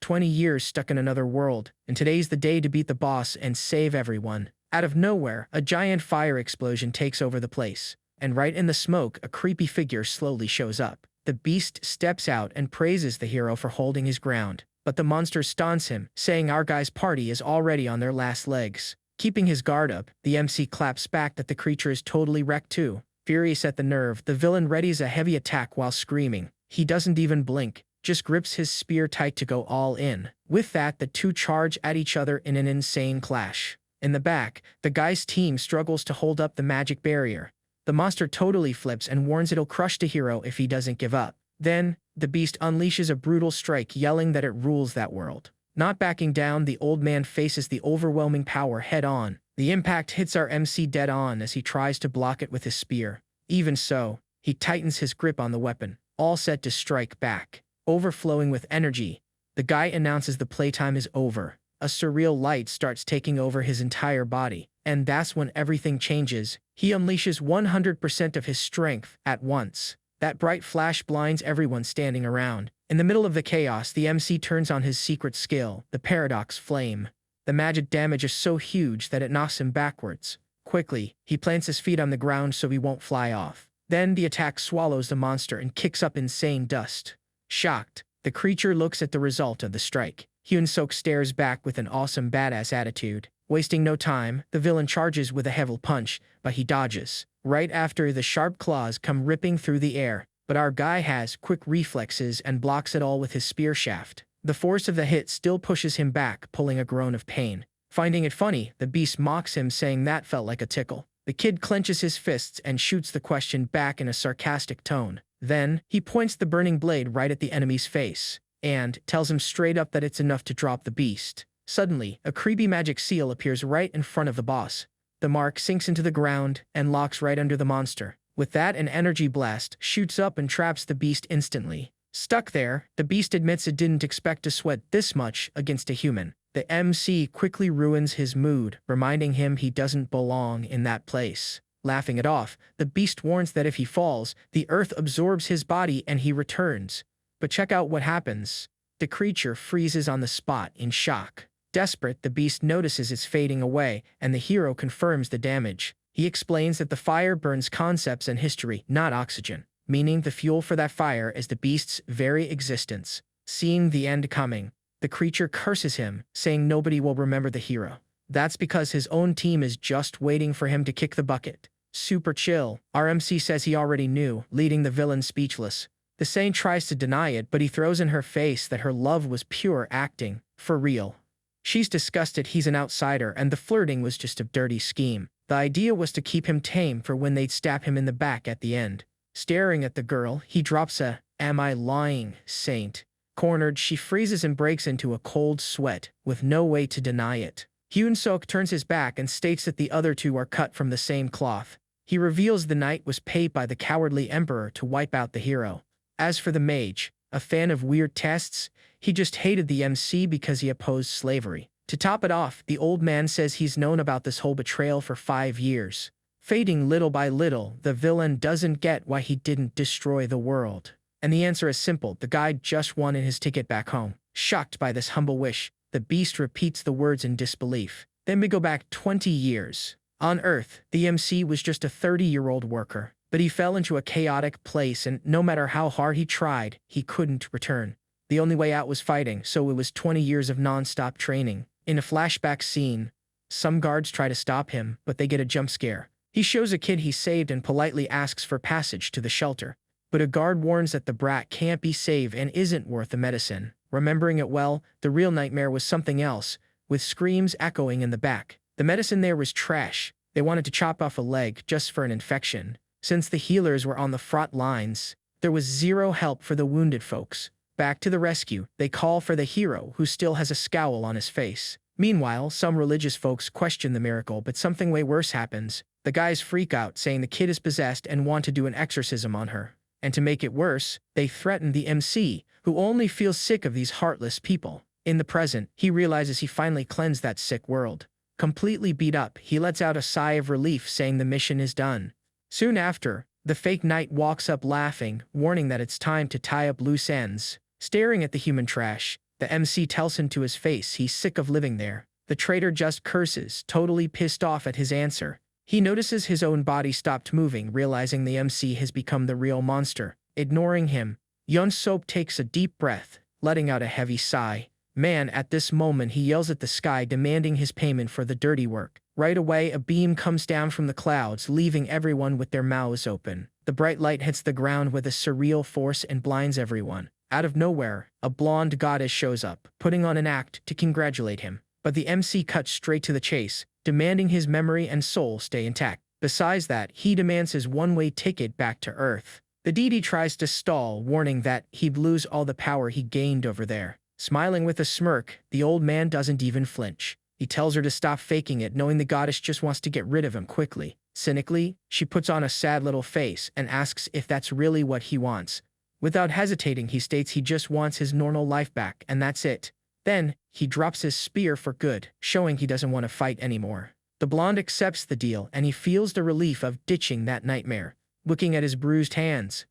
20 years stuck in another world, and today's the day to beat the boss and save everyone. Out of nowhere, a giant fire explosion takes over the place, and right in the smoke, a creepy figure slowly shows up. The beast steps out and praises the hero for holding his ground, but the monster taunts him, saying our guy's party is already on their last legs. Keeping his guard up, the MC claps back that the creature is totally wrecked too. Furious at the nerve, the villain readies a heavy attack while screaming. He doesn't even blink, just grips his spear tight to go all in. With that, the two charge at each other in an insane clash. In the back, the guy's team struggles to hold up the magic barrier. The monster totally flips and warns it'll crush the hero if he doesn't give up. Then, the beast unleashes a brutal strike, yelling that it rules that world. Not backing down, the old man faces the overwhelming power head-on. The impact hits our MC dead-on as he tries to block it with his spear. Even so, he tightens his grip on the weapon, all set to strike back. Overflowing with energy, the guy announces the playtime is over. A surreal light starts taking over his entire body, and that's when everything changes. He unleashes 100% of his strength at once. That bright flash blinds everyone standing around. In the middle of the chaos, the MC turns on his secret skill, the Paradox Flame. The magic damage is so huge that it knocks him backwards. Quickly, he plants his feet on the ground so he won't fly off. Then the attack swallows the monster and kicks up insane dust. Shocked, the creature looks at the result of the strike. Hyunsuk stares back with an awesome badass attitude. Wasting no time, the villain charges with a heavy punch, but he dodges. Right after, the sharp claws come ripping through the air, but our guy has quick reflexes and blocks it all with his spear shaft. The force of the hit still pushes him back, pulling a groan of pain. Finding it funny, the beast mocks him, saying that felt like a tickle. The kid clenches his fists and shoots the question back in a sarcastic tone. Then, he points the burning blade right at the enemy's face, and tells him straight up that it's enough to drop the beast. Suddenly, a creepy magic seal appears right in front of the boss. The mark sinks into the ground and locks right under the monster. With that, an energy blast shoots up and traps the beast instantly. Stuck there, the beast admits it didn't expect to sweat this much against a human. The MC quickly ruins his mood, reminding him he doesn't belong in that place. Laughing it off, the beast warns that if he falls, the earth absorbs his body and he returns. But check out what happens. The creature freezes on the spot in shock. Desperate, the beast notices it's fading away, and the hero confirms the damage. He explains that the fire burns concepts and history, not oxygen, meaning the fuel for that fire is the beast's very existence. Seeing the end coming, the creature curses him, saying nobody will remember the hero. That's because his own team is just waiting for him to kick the bucket. Super chill. Our MC says he already knew, leaving the villain speechless. The saint tries to deny it, but he throws in her face that her love was pure acting, for real. She's disgusted he's an outsider and the flirting was just a dirty scheme. The idea was to keep him tame for when they'd stab him in the back at the end. Staring at the girl, he drops a, "Am I lying, saint?" Cornered, she freezes and breaks into a cold sweat, with no way to deny it. Hyunsuk turns his back and states that the other two are cut from the same cloth. He reveals the knight was paid by the cowardly emperor to wipe out the hero. As for the mage, a fan of weird tests, he just hated the MC because he opposed slavery. To top it off, the old man says he's known about this whole betrayal for 5 years. Fading little by little, the villain doesn't get why he didn't destroy the world. And the answer is simple, the guy just wanted his ticket back home. Shocked by this humble wish, the beast repeats the words in disbelief. Then we go back 20 years. On Earth, the MC was just a 30-year-old worker, but he fell into a chaotic place and no matter how hard he tried, he couldn't return. The only way out was fighting, so it was 20 years of non-stop training. In a flashback scene, some guards try to stop him, but they get a jump scare. He shows a kid he saved and politely asks for passage to the shelter. But a guard warns that the brat can't be saved and isn't worth the medicine. Remembering it well, the real nightmare was something else, with screams echoing in the back. The medicine there was trash. They wanted to chop off a leg just for an infection. Since the healers were on the front lines, there was zero help for the wounded folks. Back to the rescue, they call for the hero, who still has a scowl on his face. Meanwhile, some religious folks question the miracle, but something way worse happens. The guys freak out, saying the kid is possessed and want to do an exorcism on her. And to make it worse, they threaten the MC, who only feels sick of these heartless people. In the present, he realizes he finally cleansed that sick world. Completely beat up, he lets out a sigh of relief, saying the mission is done. Soon after, the fake knight walks up laughing, warning that it's time to tie up loose ends. Staring at the human trash, The MC tells him to his face he's sick of living there. The traitor just curses, totally pissed off at his answer. He notices his own body stopped moving, realizing the MC has become the real monster. Ignoring him, Yeon Soap takes a deep breath, letting out a heavy sigh. Man, at this moment he yells at the sky, demanding his payment for the dirty work. Right away, a beam comes down from the clouds, leaving everyone with their mouths open. The bright light hits the ground with a surreal force and blinds everyone. Out of nowhere, a blonde goddess shows up, putting on an act to congratulate him. But the MC cuts straight to the chase, demanding his memory and soul stay intact. Besides that, he demands his one-way ticket back to Earth. The deity tries to stall, warning that he'd lose all the power he gained over there. Smiling with a smirk, the old man doesn't even flinch. He tells her to stop faking it, knowing the goddess just wants to get rid of him quickly. Cynically, she puts on a sad little face and asks if that's really what he wants. Without hesitating, he states he just wants his normal life back, and that's it. Then, he drops his spear for good, showing he doesn't want to fight anymore. The blonde accepts the deal, and he feels the relief of ditching that nightmare. Looking at his bruised hands,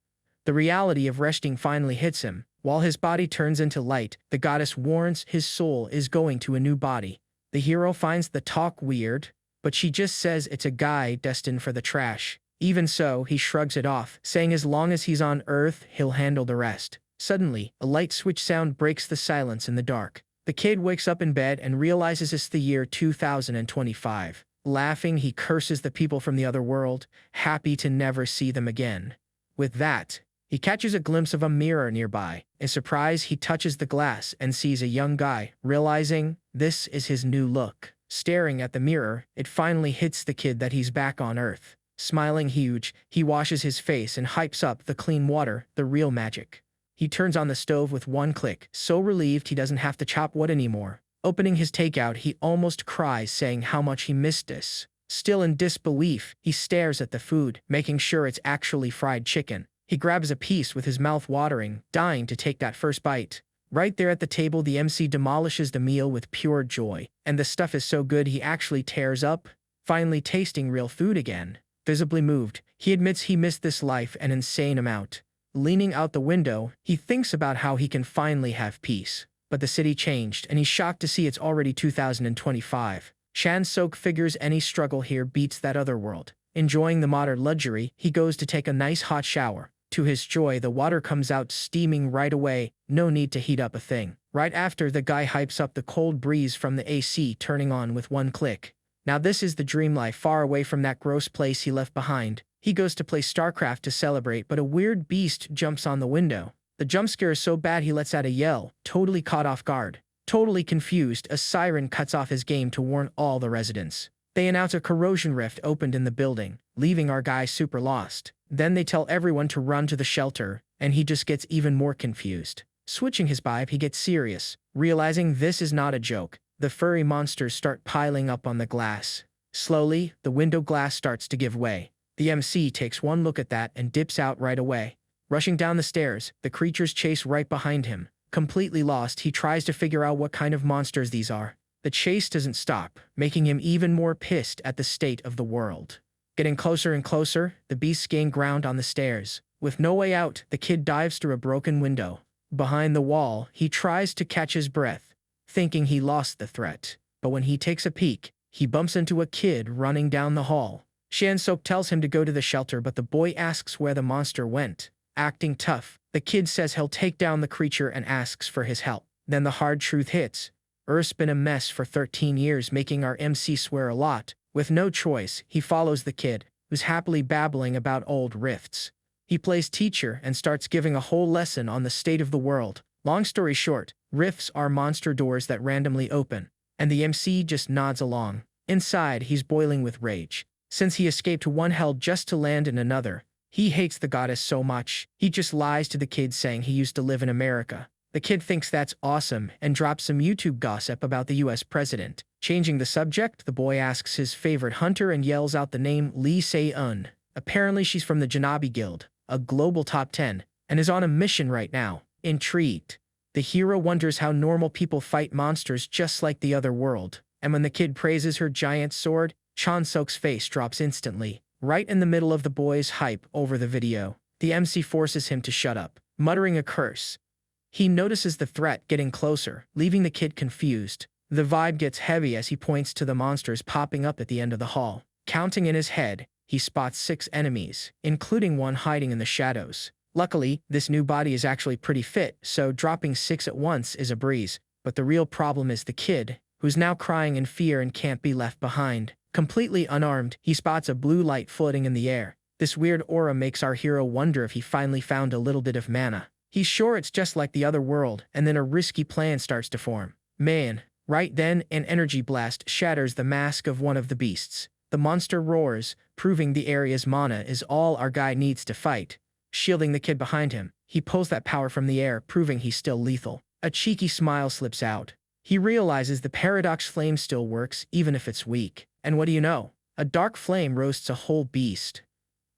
the reality of resting finally hits him. While his body turns into light, the goddess warns his soul is going to a new body. The hero finds the talk weird, but she just says it's a guy destined for the trash. Even so, he shrugs it off, saying as long as he's on Earth, he'll handle the rest. Suddenly, a light switch sound breaks the silence in the dark. The kid wakes up in bed and realizes it's the year 2025. Laughing, he curses the people from the other world, happy to never see them again. With that, he catches a glimpse of a mirror nearby. In surprise, he touches the glass and sees a young guy, realizing this is his new look. Staring at the mirror, it finally hits the kid that he's back on Earth. Smiling huge, he washes his face and hypes up the clean water, the real magic. He turns on the stove with one click, so relieved he doesn't have to chop wood anymore. Opening his takeout, he almost cries, saying how much he missed this. Still in disbelief, he stares at the food, making sure it's actually fried chicken. He grabs a piece with his mouth watering, dying to take that first bite. Right there at the table, the MC demolishes the meal with pure joy, and the stuff is so good he actually tears up, finally tasting real food again. Visibly moved, he admits he missed this life an insane amount. Leaning out the window, he thinks about how he can finally have peace. But the city changed, and he's shocked to see it's already 2025. Chan Sok figures any struggle here beats that other world. Enjoying the modern luxury, he goes to take a nice hot shower. To his joy, the water comes out steaming right away, no need to heat up a thing. Right after, the guy hypes up the cold breeze from the AC, turning on with one click. Now this is the dream life, far away from that gross place he left behind. He goes to play StarCraft to celebrate, but a weird beast jumps on the window. The jump scare is so bad he lets out a yell, totally caught off guard. Totally confused, a siren cuts off his game to warn all the residents. They announce a corrosion rift opened in the building, leaving our guy super lost. Then they tell everyone to run to the shelter, and he just gets even more confused. Switching his vibe, he gets serious, realizing this is not a joke. The furry monsters start piling up on the glass. Slowly, the window glass starts to give way. The MC takes one look at that and dips out right away. Rushing down the stairs, the creatures chase right behind him. Completely lost, he tries to figure out what kind of monsters these are. The chase doesn't stop, making him even more pissed at the state of the world. Getting closer and closer, the beasts gain ground on the stairs. With no way out, the kid dives through a broken window. Behind the wall, he tries to catch his breath, thinking he lost the threat. But when he takes a peek, he bumps into a kid running down the hall. Chan Sok tells him to go to the shelter, but the boy asks where the monster went. Acting tough, the kid says he'll take down the creature and asks for his help. Then the hard truth hits. Earth's been a mess for 13 years, making our MC swear a lot. With no choice, he follows the kid, who's happily babbling about old rifts. He plays teacher and starts giving a whole lesson on the state of the world. Long story short, rifts are monster doors that randomly open, and the MC just nods along. Inside, he's boiling with rage. Since he escaped one hell just to land in another, he hates the goddess so much, he just lies to the kid saying he used to live in America. The kid thinks that's awesome and drops some YouTube gossip about the US president. Changing the subject, the boy asks his favorite hunter and yells out the name Lee Se-eun. Apparently she's from the Janabi Guild, a global top 10, and is on a mission right now. Intrigued, the hero wonders how normal people fight monsters just like the other world. And when the kid praises her giant sword, Chan Sok's face drops instantly. Right in the middle of the boy's hype over the video, the MC forces him to shut up. Muttering a curse, He notices the threat getting closer, leaving the kid confused. The vibe gets heavy as he points to the monsters popping up at the end of the hall. Counting in his head, he spots 6 enemies, including one hiding in the shadows. Luckily, this new body is actually pretty fit, so dropping 6 at once is a breeze. But the real problem is the kid, who's now crying in fear and can't be left behind. Completely unarmed, he spots a blue light floating in the air. This weird aura makes our hero wonder if he finally found a little bit of mana. He's sure it's just like the other world, and then a risky plan starts to form. Man, right then, an energy blast shatters the mask of one of the beasts. The monster roars, proving the area's mana is all our guy needs to fight. Shielding the kid behind him, he pulls that power from the air, proving he's still lethal. A cheeky smile slips out. He realizes the paradox flame still works, even if it's weak. And what do you know? A dark flame roasts a whole beast.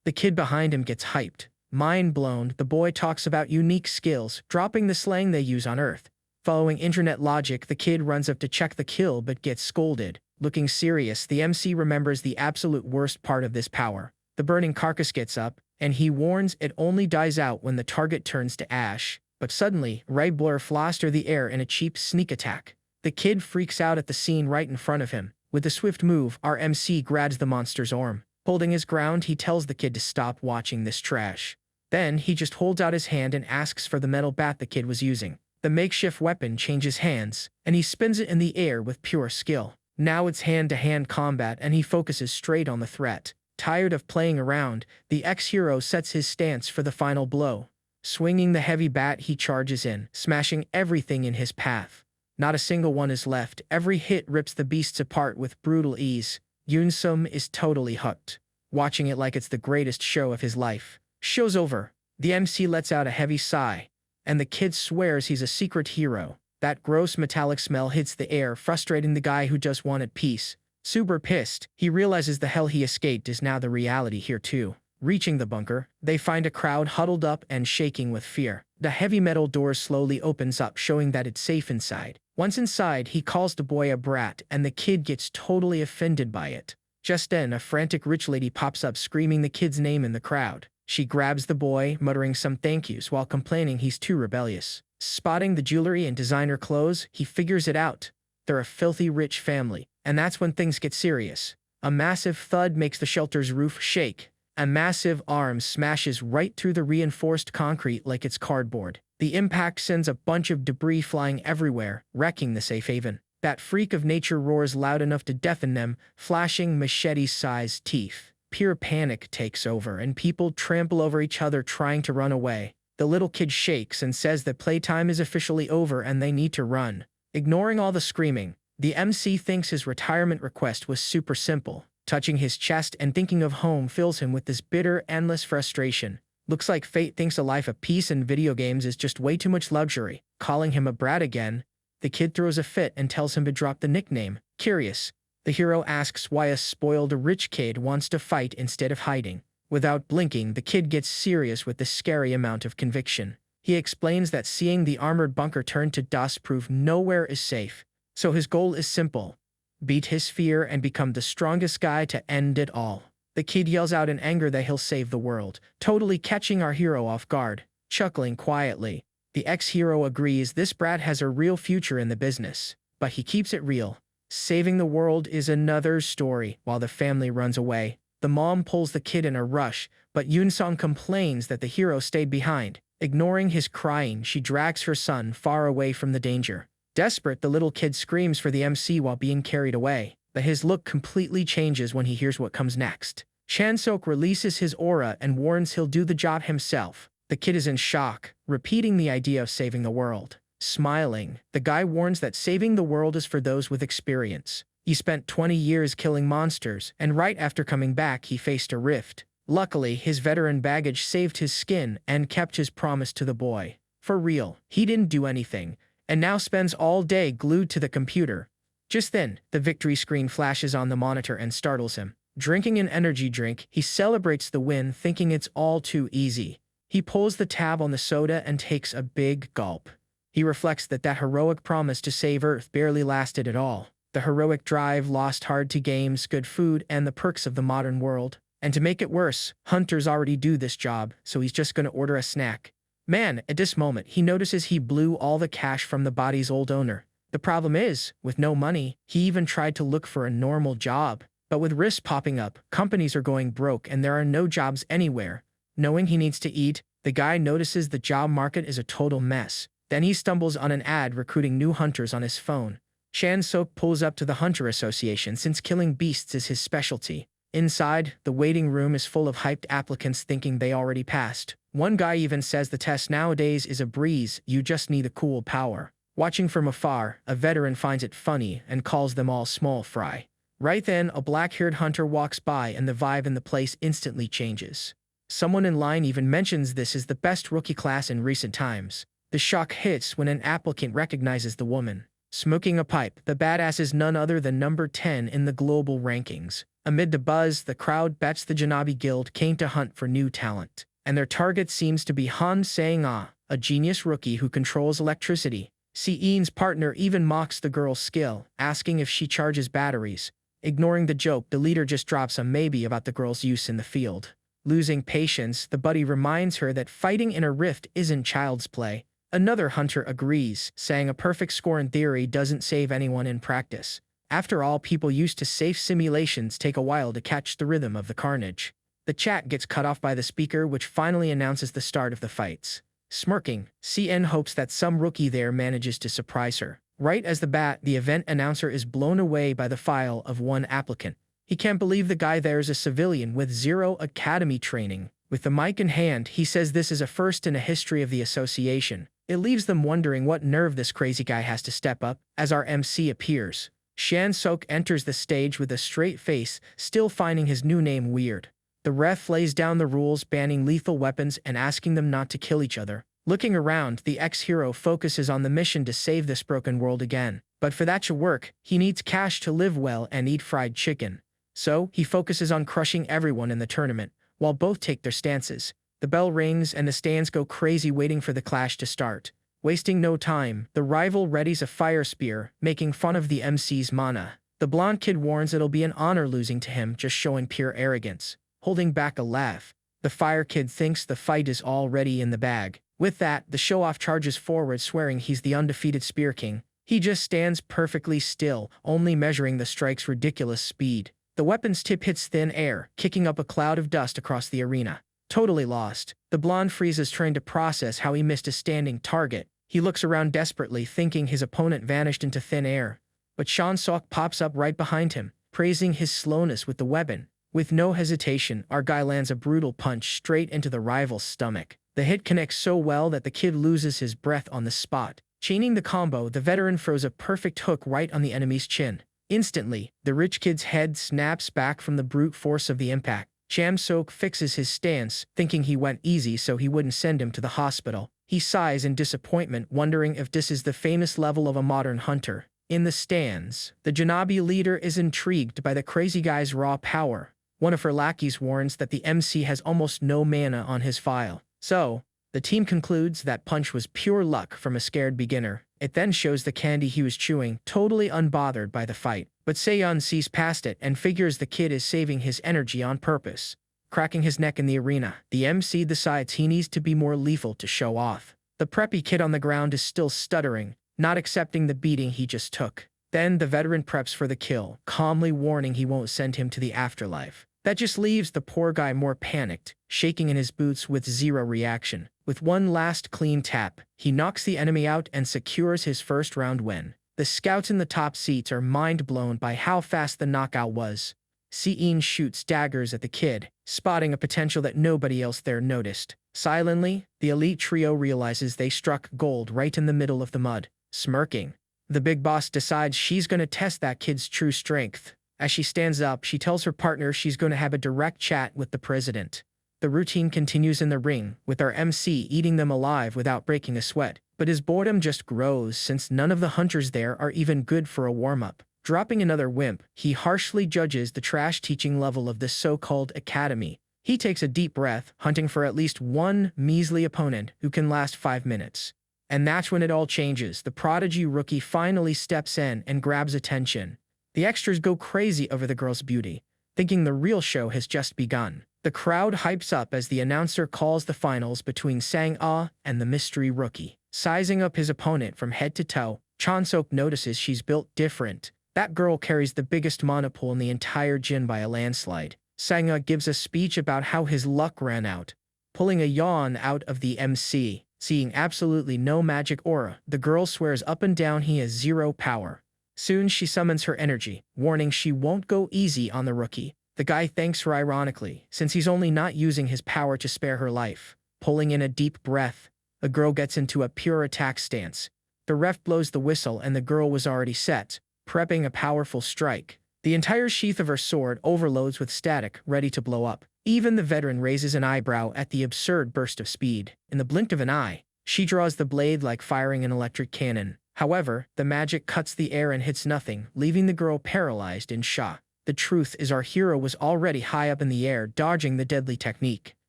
The kid behind him gets hyped. Mind blown, the boy talks about unique skills, dropping the slang they use on Earth. Following internet logic, the kid runs up to check the kill but gets scolded. Looking serious, the MC remembers the absolute worst part of this power. The burning carcass gets up, and he warns it only dies out when the target turns to ash. But suddenly, Ray Blur flies through the air in a cheap sneak attack. The kid freaks out at the scene right in front of him. With a swift move, our MC grabs the monster's arm. Holding his ground, he tells the kid to stop watching this trash. Then, he just holds out his hand and asks for the metal bat the kid was using. The makeshift weapon changes hands, and he spins it in the air with pure skill. Now it's hand-to-hand combat, and he focuses straight on the threat. Tired of playing around, the ex-hero sets his stance for the final blow. Swinging the heavy bat, he charges in, smashing everything in his path. Not a single one is left. Every hit rips the beasts apart with brutal ease. Yoon-sum is totally hooked, watching it like it's the greatest show of his life. Show's over. The MC lets out a heavy sigh, and the kid swears he's a secret hero. That gross metallic smell hits the air, frustrating the guy who just wanted peace. Super pissed, he realizes the hell he escaped is now the reality here too. Reaching the bunker, they find a crowd huddled up and shaking with fear. The heavy metal door slowly opens up, showing that it's safe inside. Once inside, he calls the boy a brat, and the kid gets totally offended by it. Just then, a frantic rich lady pops up, screaming the kid's name in the crowd. She grabs the boy, muttering some thank yous while complaining he's too rebellious. Spotting the jewelry and designer clothes, he figures it out. They're a filthy rich family, and that's when things get serious. A massive thud makes the shelter's roof shake. A massive arm smashes right through the reinforced concrete like it's cardboard. The impact sends a bunch of debris flying everywhere, wrecking the safe haven. That freak of nature roars loud enough to deafen them, flashing machete-sized teeth. Pure panic takes over, and people trample over each other trying to run away. The little kid shakes and says that playtime is officially over and they need to run. Ignoring all the screaming, the MC thinks his retirement request was super simple. Touching his chest and thinking of home fills him with this bitter, endless frustration. Looks like fate thinks a life of peace and video games is just way too much luxury. Calling him a brat again, the kid throws a fit and tells him to drop the nickname. Curious, the hero asks why a spoiled rich kid wants to fight instead of hiding. Without blinking, the kid gets serious with the scary amount of conviction. He explains that seeing the armored bunker turn to dust proves nowhere is safe. So his goal is simple: beat his fear and become the strongest guy to end it all. The kid yells out in anger that he'll save the world, totally catching our hero off guard. Chuckling quietly, the ex-hero agrees this brat has a real future in the business, but he keeps it real. Saving the world is another story. While the family runs away, the mom pulls the kid in a rush, but Yoon-sung complains that the hero stayed behind. Ignoring his crying, she drags her son far away from the danger. Desperate, the little kid screams for the MC while being carried away, but his look completely changes when he hears what comes next. Chansok releases his aura and warns he'll do the job himself. The kid is in shock, repeating the idea of saving the world. Smiling, the guy warns that saving the world is for those with experience. He spent 20 years killing monsters, and right after coming back he faced a rift. Luckily, his veteran baggage saved his skin and kept his promise to the boy. For real, he didn't do anything, and now spends all day glued to the computer. Just then, the victory screen flashes on the monitor and startles him. Drinking an energy drink, he celebrates the win, thinking it's all too easy. He pulls the tab on the soda and takes a big gulp. He reflects that heroic promise to save Earth barely lasted at all. The heroic drive lost hard to games, good food, and the perks of the modern world. And to make it worse, hunters already do this job, so he's just gonna order a snack. Man, at this moment, he notices he blew all the cash from the body's old owner. The problem is, with no money, he even tried to look for a normal job. But with risks popping up, companies are going broke and there are no jobs anywhere. Knowing he needs to eat, the guy notices the job market is a total mess. Then he stumbles on an ad recruiting new hunters on his phone. Shan-sok pulls up to the Hunter Association since killing beasts is his specialty. Inside, the waiting room is full of hyped applicants thinking they already passed. One guy even says the test nowadays is a breeze, you just need a cool power. Watching from afar, a veteran finds it funny and calls them all small fry. Right then, a black-haired hunter walks by and the vibe in the place instantly changes. Someone in line even mentions this is the best rookie class in recent times. The shock hits when an applicant recognizes the woman. Smoking a pipe, the badass is none other than number 10 in the global rankings. Amid the buzz, the crowd bets the Janabi Guild came to hunt for new talent. And their target seems to be Han Sang-ah, a genius rookie who controls electricity. Si-Eun's partner even mocks the girl's skill, asking if she charges batteries. Ignoring the joke, the leader just drops a maybe about the girl's use in the field. Losing patience, the buddy reminds her that fighting in a rift isn't child's play. Another hunter agrees, saying a perfect score in theory doesn't save anyone in practice. After all, people used to safe simulations take a while to catch the rhythm of the carnage. The chat gets cut off by the speaker, which finally announces the start of the fights. Smirking, CN hopes that some rookie there manages to surprise her. Right as the event announcer is blown away by the file of one applicant. He can't believe the guy there is a civilian with 0 academy training. With the mic in hand, he says this is a first in a history of the association. It leaves them wondering what nerve this crazy guy has to step up, as our MC appears. Shan-sok enters the stage with a straight face, still finding his new name weird. The ref lays down the rules banning lethal weapons and asking them not to kill each other. Looking around, the ex-hero focuses on the mission to save this broken world again. But for that to work, he needs cash to live well and eat fried chicken. So, he focuses on crushing everyone in the tournament, while both take their stances. The bell rings and the stands go crazy waiting for the clash to start. Wasting no time, the rival readies a fire spear, making fun of the MC's mana. The blonde kid warns it'll be an honor losing to him, just showing pure arrogance. Holding back a laugh, the fire kid thinks the fight is already in the bag. With that, the show-off charges forward, swearing he's the undefeated Spear King. He just stands perfectly still, only measuring the strike's ridiculous speed. The weapon's tip hits thin air, kicking up a cloud of dust across the arena. Totally lost, the blonde freezes, trying to process how he missed a standing target. He looks around desperately, thinking his opponent vanished into thin air. But Shan-sok pops up right behind him, praising his slowness with the weapon. With no hesitation, our guy lands a brutal punch straight into the rival's stomach. The hit connects so well that the kid loses his breath on the spot. Chaining the combo, the veteran throws a perfect hook right on the enemy's chin. Instantly, the rich kid's head snaps back from the brute force of the impact. Shan-sok fixes his stance, thinking he went easy so he wouldn't send him to the hospital. He sighs in disappointment, wondering if this is the famous level of a modern hunter. In the stands, the Janabi leader is intrigued by the crazy guy's raw power. One of her lackeys warns that the MC has almost no mana on his file. So, the team concludes that punch was pure luck from a scared beginner. It then shows the candy he was chewing, totally unbothered by the fight. But Seon sees past it and figures the kid is saving his energy on purpose. Cracking his neck in the arena, the MC decides he needs to be more lethal to show off. The preppy kid on the ground is still stuttering, not accepting the beating he just took. Then the veteran preps for the kill, calmly warning he won't send him to the afterlife. That just leaves the poor guy more panicked, shaking in his boots with 0 reaction. With one last clean tap, he knocks the enemy out and secures his first round win. The scouts in the top seats are mind-blown by how fast the knockout was. Si-Eun shoots daggers at the kid, spotting a potential that nobody else there noticed. Silently, the elite trio realizes they struck gold right in the middle of the mud. Smirking, the big boss decides she's gonna test that kid's true strength. As she stands up, she tells her partner she's going to have a direct chat with the president. The routine continues in the ring, with our MC eating them alive without breaking a sweat. But his boredom just grows since none of the hunters there are even good for a warm-up. Dropping another wimp, he harshly judges the trash teaching level of this so-called academy. He takes a deep breath, hunting for at least one measly opponent who can last 5 minutes. And that's when it all changes. The prodigy rookie finally steps in and grabs attention. The extras go crazy over the girl's beauty, thinking the real show has just begun. The crowd hypes up as the announcer calls the finals between Sang-ah and the mystery rookie. Sizing up his opponent from head to toe, Chansok notices she's built different. That girl carries the biggest mana pool in the entire Jin by a landslide. Sang-ah gives a speech about how his luck ran out, pulling a yawn out of the MC. Seeing absolutely no magic aura, the girl swears up and down he has zero power. Soon she summons her energy, warning she won't go easy on the rookie. The guy thanks her ironically, since he's only not using his power to spare her life. Pulling in a deep breath, the girl gets into a pure attack stance. The ref blows the whistle and the girl was already set, prepping a powerful strike. The entire sheath of her sword overloads with static, ready to blow up. Even the veteran raises an eyebrow at the absurd burst of speed. In the blink of an eye, she draws the blade like firing an electric cannon. However, the magic cuts the air and hits nothing, leaving the girl paralyzed in shock. The truth is our hero was already high up in the air, dodging the deadly technique.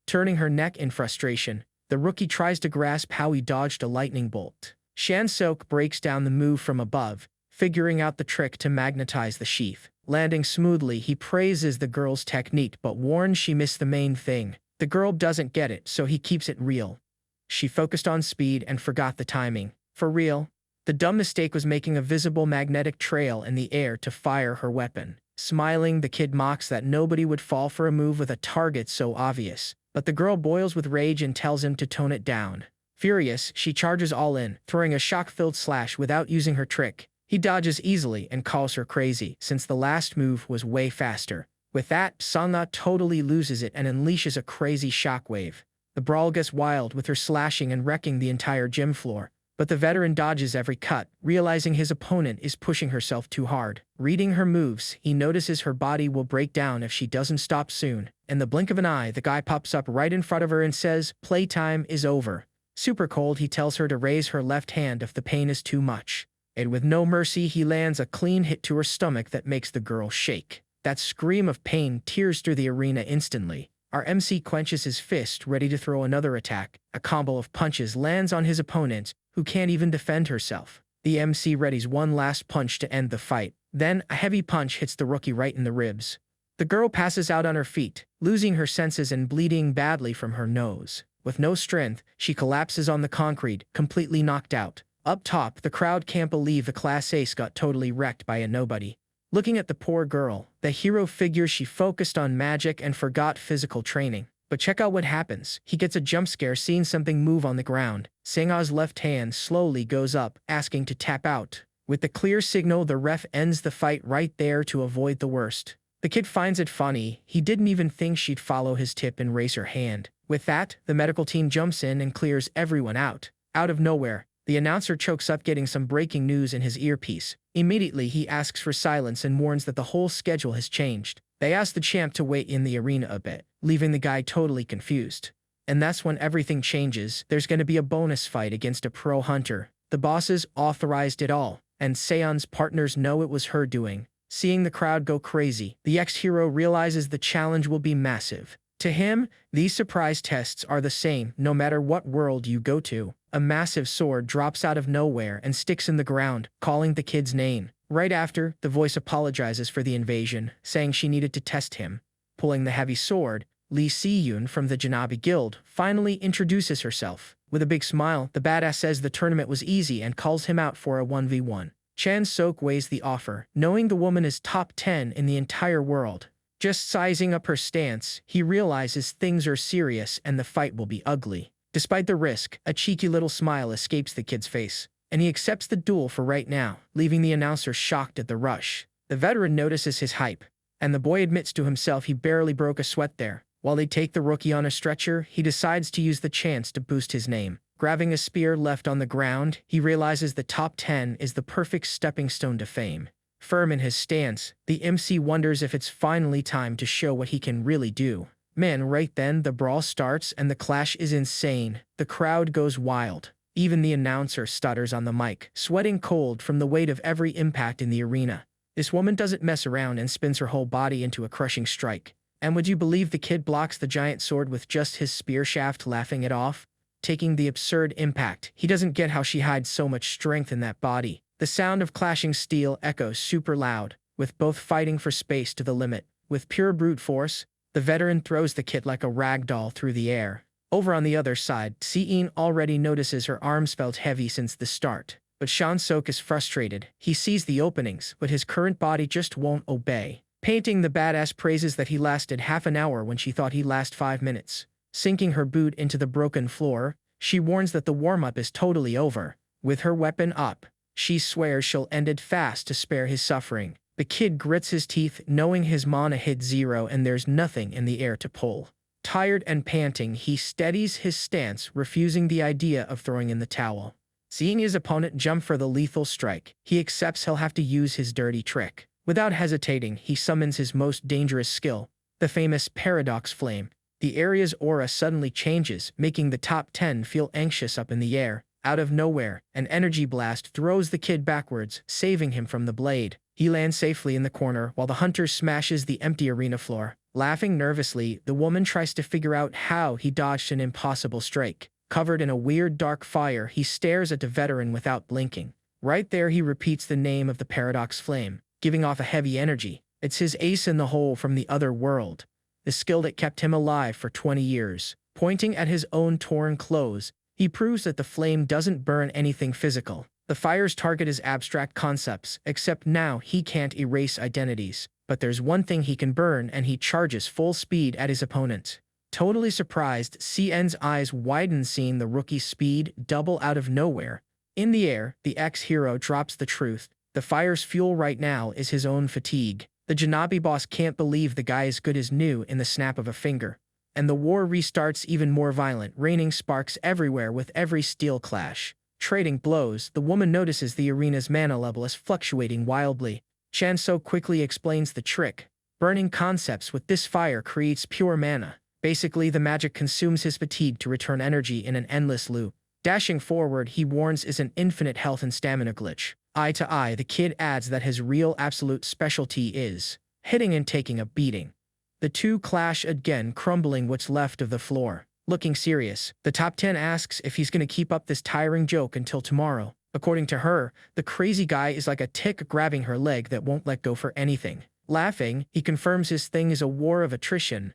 Turning her neck in frustration, the rookie tries to grasp how he dodged a lightning bolt. Chansok breaks down the move from above, figuring out the trick to magnetize the sheath. Landing smoothly, he praises the girl's technique but warns she missed the main thing. The girl doesn't get it, so he keeps it real. She focused on speed and forgot the timing. For real, the dumb mistake was making a visible magnetic trail in the air to fire her weapon. Smiling, the kid mocks that nobody would fall for a move with a target so obvious. But the girl boils with rage and tells him to tone it down. Furious, she charges all in, throwing a shock-filled slash without using her trick. He dodges easily and calls her crazy, since the last move was way faster. With that, Sang-ah totally loses it and unleashes a crazy shockwave. The brawl gets wild with her slashing and wrecking the entire gym floor. But the veteran dodges every cut, realizing his opponent is pushing herself too hard. Reading her moves, he notices her body will break down if she doesn't stop soon. In the blink of an eye, the guy pops up right in front of her and says, "Playtime is over." Super cold, he tells her to raise her left hand if the pain is too much. And with no mercy, he lands a clean hit to her stomach that makes the girl shake. That scream of pain tears through the arena instantly. Our MC clenches his fist, ready to throw another attack. A combo of punches lands on his opponent, who can't even defend herself. The MC readies one last punch to end the fight. Then, a heavy punch hits the rookie right in the ribs. The girl passes out on her feet, losing her senses and bleeding badly from her nose. With no strength, she collapses on the concrete, completely knocked out. Up top, the crowd can't believe the class ace got totally wrecked by a nobody. Looking at the poor girl, the hero figures she focused on magic and forgot physical training. But check out what happens. He gets a jump scare seeing something move on the ground. Sang-ah's left hand slowly goes up, asking to tap out. With the clear signal, the ref ends the fight right there to avoid the worst. The kid finds it funny. He didn't even think she'd follow his tip and raise her hand. With that, the medical team jumps in and clears everyone out. Out of nowhere, the announcer chokes up getting some breaking news in his earpiece. Immediately, he asks for silence and warns that the whole schedule has changed. They ask the champ to wait in the arena a bit, leaving the guy totally confused. And that's when everything changes. There's going to be a bonus fight against a pro hunter. The bosses authorized it all, and Seon's partners know it was her doing. Seeing the crowd go crazy, the ex-hero realizes the challenge will be massive. To him, these surprise tests are the same no matter what world you go to. A massive sword drops out of nowhere and sticks in the ground, calling the kid's name. Right after, the voice apologizes for the invasion, saying she needed to test him. Pulling the heavy sword, Lee Si-yoon from the Janabi Guild finally introduces herself. With a big smile, the badass says the tournament was easy and calls him out for a 1v1. Chansok weighs the offer, knowing the woman is top 10 in the entire world. Just sizing up her stance, he realizes things are serious and the fight will be ugly. Despite the risk, a cheeky little smile escapes the kid's face, and he accepts the duel for right now, leaving the announcer shocked at the rush. The veteran notices his hype, and the boy admits to himself he barely broke a sweat there. While they take the rookie on a stretcher, he decides to use the chance to boost his name. Grabbing a spear left on the ground, he realizes the top 10 is the perfect stepping stone to fame. Firm in his stance, the MC wonders if it's finally time to show what he can really do. Man, right then, the brawl starts and the clash is insane. The crowd goes wild. Even the announcer stutters on the mic, sweating cold from the weight of every impact in the arena. This woman doesn't mess around and spins her whole body into a crushing strike. And would you believe the kid blocks the giant sword with just his spear shaft, laughing it off? Taking the absurd impact, he doesn't get how she hides so much strength in that body. The sound of clashing steel echoes super loud, with both fighting for space to the limit. With pure brute force, The veteran throws the kid like a rag doll through the air. Over on the other side, Seen already notices her arms felt heavy since the start. But Shansok is frustrated. He sees the openings, but his current body just won't obey. Painting the badass praises that he lasted half an hour when she thought he'd last 5 minutes. Sinking her boot into the broken floor, she warns that the warm-up is totally over. With her weapon up, she swears she'll end it fast to spare his suffering. The kid grits his teeth, knowing his mana hit 0 and there's nothing in the air to pull. Tired and panting, he steadies his stance, refusing the idea of throwing in the towel. Seeing his opponent jump for the lethal strike, he accepts he'll have to use his dirty trick. Without hesitating, he summons his most dangerous skill, the famous Paradox Flame. The area's aura suddenly changes, making the top 10 feel anxious up in the air. Out of nowhere, an energy blast throws the kid backwards, saving him from the blade. He lands safely in the corner while the hunter smashes the empty arena floor. Laughing nervously, the woman tries to figure out how he dodged an impossible strike. Covered in a weird dark fire, he stares at the veteran without blinking. Right there, he repeats the name of the Paradox Flame, giving off a heavy energy. It's his ace in the hole from the other world, the skill that kept him alive for 20 years. Pointing at his own torn clothes, he proves that the flame doesn't burn anything physical. The fire's target is abstract concepts, except now he can't erase identities. But there's one thing he can burn, and he charges full speed at his opponent. Totally surprised, CN's eyes widen, seeing the rookie's speed double out of nowhere. In the air, the ex-hero drops the truth. The fire's fuel right now is his own fatigue. The Janabi boss can't believe the guy is good as new in the snap of a finger. And the war restarts even more violent, raining sparks everywhere with every steel clash. Trading blows, the woman notices the arena's mana level is fluctuating wildly. Chanso quickly explains the trick. Burning concepts with this fire creates pure mana. Basically, the magic consumes his fatigue to return energy in an endless loop. Dashing forward, he warns is an infinite health and stamina glitch. Eye to eye, the kid adds that his real absolute specialty is hitting and taking a beating. The two clash again, crumbling what's left of the floor. Looking serious, the top 10 asks if he's going to keep up this tiring joke until tomorrow. According to her, the crazy guy is like a tick grabbing her leg that won't let go for anything. Laughing, he confirms his thing is a war of attrition,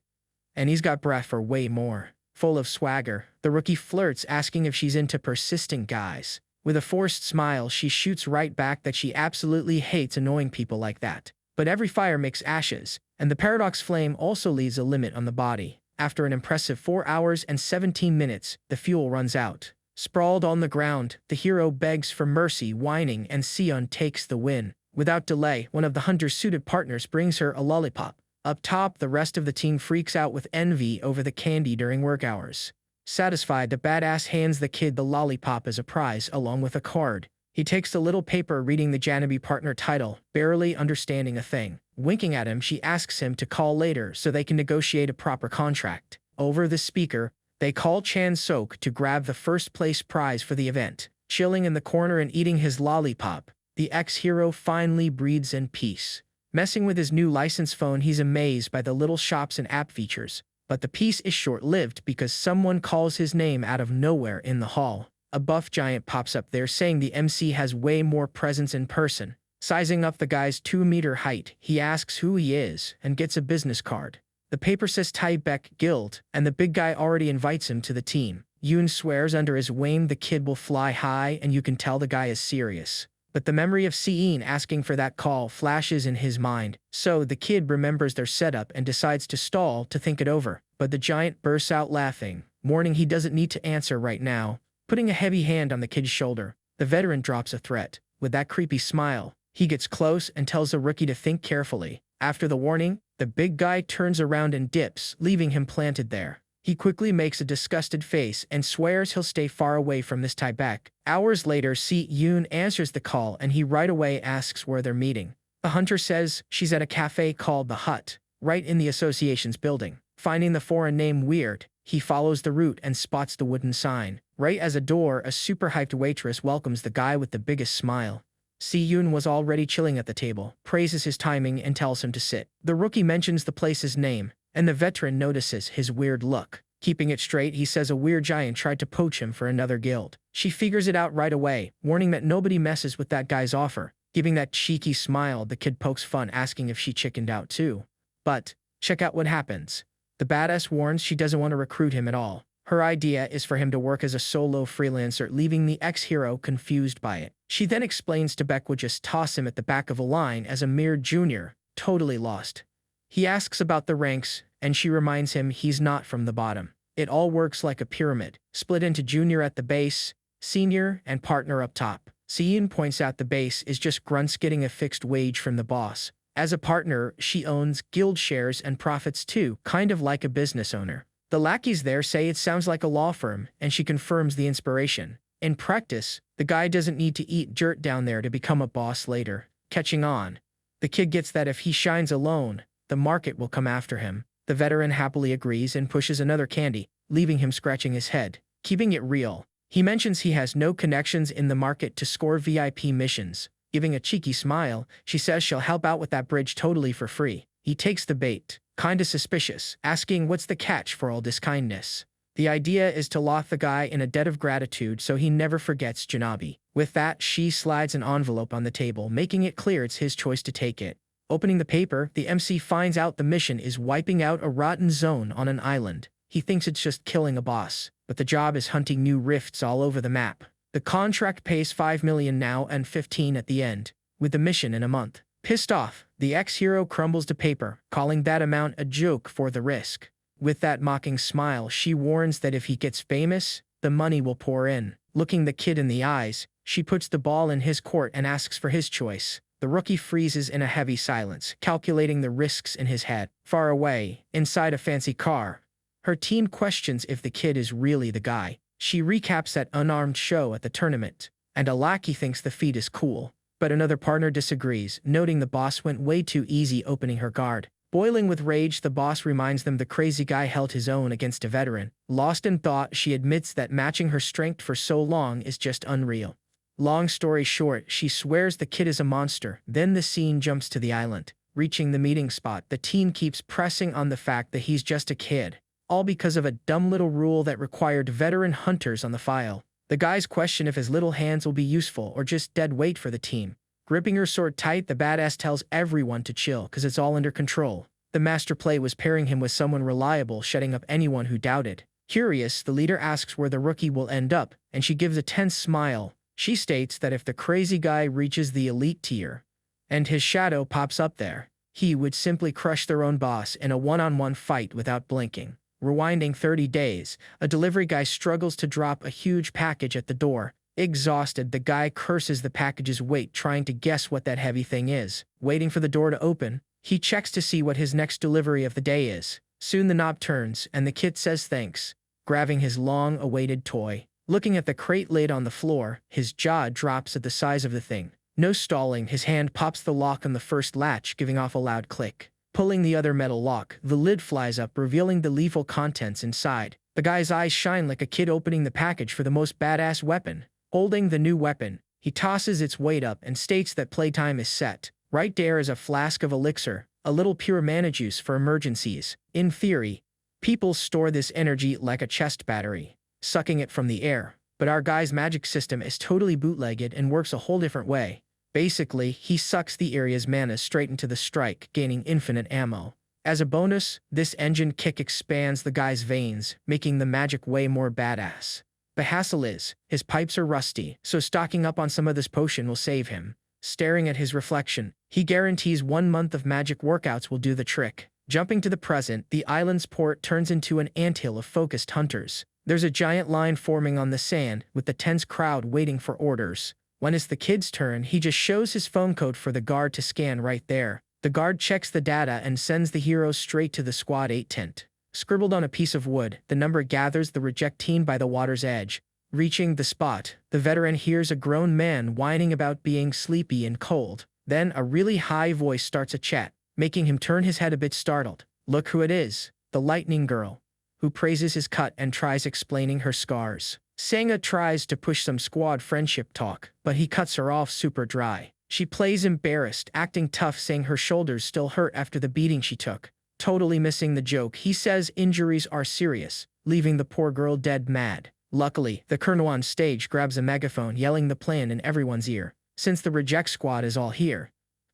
and he's got breath for way more. Full of swagger, the rookie flirts, asking if she's into persistent guys. With a forced smile, she shoots right back that she absolutely hates annoying people like that. But every fire makes ashes, and the Paradox Flame also leaves a limit on the body. After an impressive 4 hours and 17 minutes, the fuel runs out. Sprawled on the ground, the hero begs for mercy, whining, and Sion takes the win. Without delay, one of the hunter's suited partners brings her a lollipop. Up top, the rest of the team freaks out with envy over the candy during work hours. Satisfied, the badass hands the kid the lollipop as a prize, along with a card. He takes the little paper, reading the Janabi partner title, barely understanding a thing. Winking at him, she asks him to call later so they can negotiate a proper contract. Over the speaker, they call Chan Sok to grab the first-place prize for the event. Chilling in the corner and eating his lollipop, the ex-hero finally breathes in peace. Messing with his new license phone, he's amazed by the little shops and app features. But the peace is short-lived because someone calls his name out of nowhere in the hall. A buff giant pops up there saying the MC has way more presence in person. Sizing up the guy's 2-meter height, he asks who he is and gets a business card. The paper says Tybeck Guild, and the big guy already invites him to the team. Yoon swears under his wing the kid will fly high, and you can tell the guy is serious. But the memory of Seen asking for that call flashes in his mind, so the kid remembers their setup and decides to stall to think it over. But the giant bursts out laughing, warning he doesn't need to answer right now. Putting a heavy hand on the kid's shoulder, the veteran drops a threat. With that creepy smile, he gets close and tells the rookie to think carefully. After the warning, the big guy turns around and dips, leaving him planted there. He quickly makes a disgusted face and swears he'll stay far away from this Tybeck. Hours later, Yoon answers the call and he right away asks where they're meeting. The hunter says she's at a cafe called The Hut, right in the association's building. Finding the foreign name weird, he follows the route and spots the wooden sign. Right as a door, a super hyped waitress welcomes the guy with the biggest smile. Yoon was already chilling at the table, praises his timing and tells him to sit. The rookie mentions the place's name, and the veteran notices his weird look. Keeping it straight, he says a weird giant tried to poach him for another guild. She figures it out right away, warning that nobody messes with that guy's offer. Giving that cheeky smile, the kid pokes fun, asking if she chickened out too. But check out what happens. The badass warns she doesn't want to recruit him at all. Her idea is for him to work as a solo freelancer, leaving the ex-hero confused by it. She then explains to Beck would just toss him at the back of a line as a mere junior, totally lost. He asks about the ranks, and she reminds him he's not from the bottom. It all works like a pyramid, split into junior at the base, senior, and partner up top. Sean points out the base is just grunts getting a fixed wage from the boss. As a partner, she owns guild shares and profits too, kind of like a business owner. The lackeys there say it sounds like a law firm, and she confirms the inspiration. In practice, the guy doesn't need to eat dirt down there to become a boss later. Catching on. The kid gets that if he shines alone, the market will come after him. The veteran happily agrees and pushes another candy, leaving him scratching his head. Keeping it real, he mentions he has no connections in the market to score VIP missions. Giving a cheeky smile, she says she'll help out with that bridge totally for free. He takes the bait, kinda suspicious, asking what's the catch for all this kindness. The idea is to lock the guy in a debt of gratitude so he never forgets Janabi. With that, she slides an envelope on the table, making it clear it's his choice to take it. Opening the paper, the MC finds out the mission is wiping out a rotten zone on an island. He thinks it's just killing a boss, but the job is hunting new rifts all over the map. The contract pays $5 million now and 15 at the end, with the mission in a month. Pissed off, the ex-hero crumbles the paper, calling that amount a joke for the risk. With that mocking smile, she warns that if he gets famous, the money will pour in. Looking the kid in the eyes, she puts the ball in his court and asks for his choice. The rookie freezes in a heavy silence, calculating the risks in his head. Far away, inside a fancy car, her team questions if the kid is really the guy. She recaps that unarmed show at the tournament, and a lackey thinks the feat is cool. But another partner disagrees, noting the boss went way too easy opening her guard. Boiling with rage, the boss reminds them the crazy guy held his own against a veteran. Lost in thought, she admits that matching her strength for so long is just unreal. Long story short, she swears the kid is a monster. Then the scene jumps to the island. Reaching the meeting spot, the team keeps pressing on the fact that he's just a kid, all because of a dumb little rule that required veteran hunters on the file. The guys question if his little hands will be useful or just dead weight for the team. Gripping her sword tight, the badass tells everyone to chill because it's all under control. The master play was pairing him with someone reliable, shutting up anyone who doubted. Curious, the leader asks where the rookie will end up, and she gives a tense smile. She states that if the crazy guy reaches the elite tier, and his shadow pops up there, he would simply crush their own boss in a one-on-one fight without blinking. Rewinding 30 days, a delivery guy struggles to drop a huge package at the door. Exhausted, the guy curses the package's weight, trying to guess what that heavy thing is. Waiting for the door to open, he checks to see what his next delivery of the day is. Soon the knob turns, and the kid says thanks, grabbing his long-awaited toy. Looking at the crate lid on the floor, his jaw drops at the size of the thing. No stalling, his hand pops the lock on the first latch, giving off a loud click. Pulling the other metal lock, the lid flies up, revealing the lethal contents inside. The guy's eyes shine like a kid opening the package for the most badass weapon. Holding the new weapon, he tosses its weight up and states that playtime is set. Right there is a flask of elixir, a little pure mana juice for emergencies. In theory, people store this energy like a chest battery, sucking it from the air. But our guy's magic system is totally bootlegged and works a whole different way. Basically, he sucks the area's mana straight into the strike, gaining infinite ammo. As a bonus, this engine kick expands the guy's veins, making the magic way more badass. The hassle is, his pipes are rusty, so stocking up on some of this potion will save him. Staring at his reflection, he guarantees 1 month of magic workouts will do the trick. Jumping to the present, the island's port turns into an anthill of focused hunters. There's a giant line forming on the sand, with the tense crowd waiting for orders. When it's the kid's turn, he just shows his phone code for the guard to scan right there. The guard checks the data and sends the hero straight to the Squad 8 tent. Scribbled on a piece of wood, the number gathers the rejectine by the water's edge. Reaching the spot, the veteran hears a grown man whining about being sleepy and cold. Then a really high voice starts a chat, making him turn his head a bit startled. Look who it is, the lightning girl, who praises his cut and tries explaining her scars. Sanga tries to push some squad friendship talk, but he cuts her off super dry. She plays embarrassed, acting tough, saying her shoulders still hurt after the beating she took. Totally missing the joke, he says injuries are serious, leaving the poor girl dead mad. Luckily, the colonel on stage grabs a megaphone, yelling the plan in everyone's ear. Since the reject squad is all here,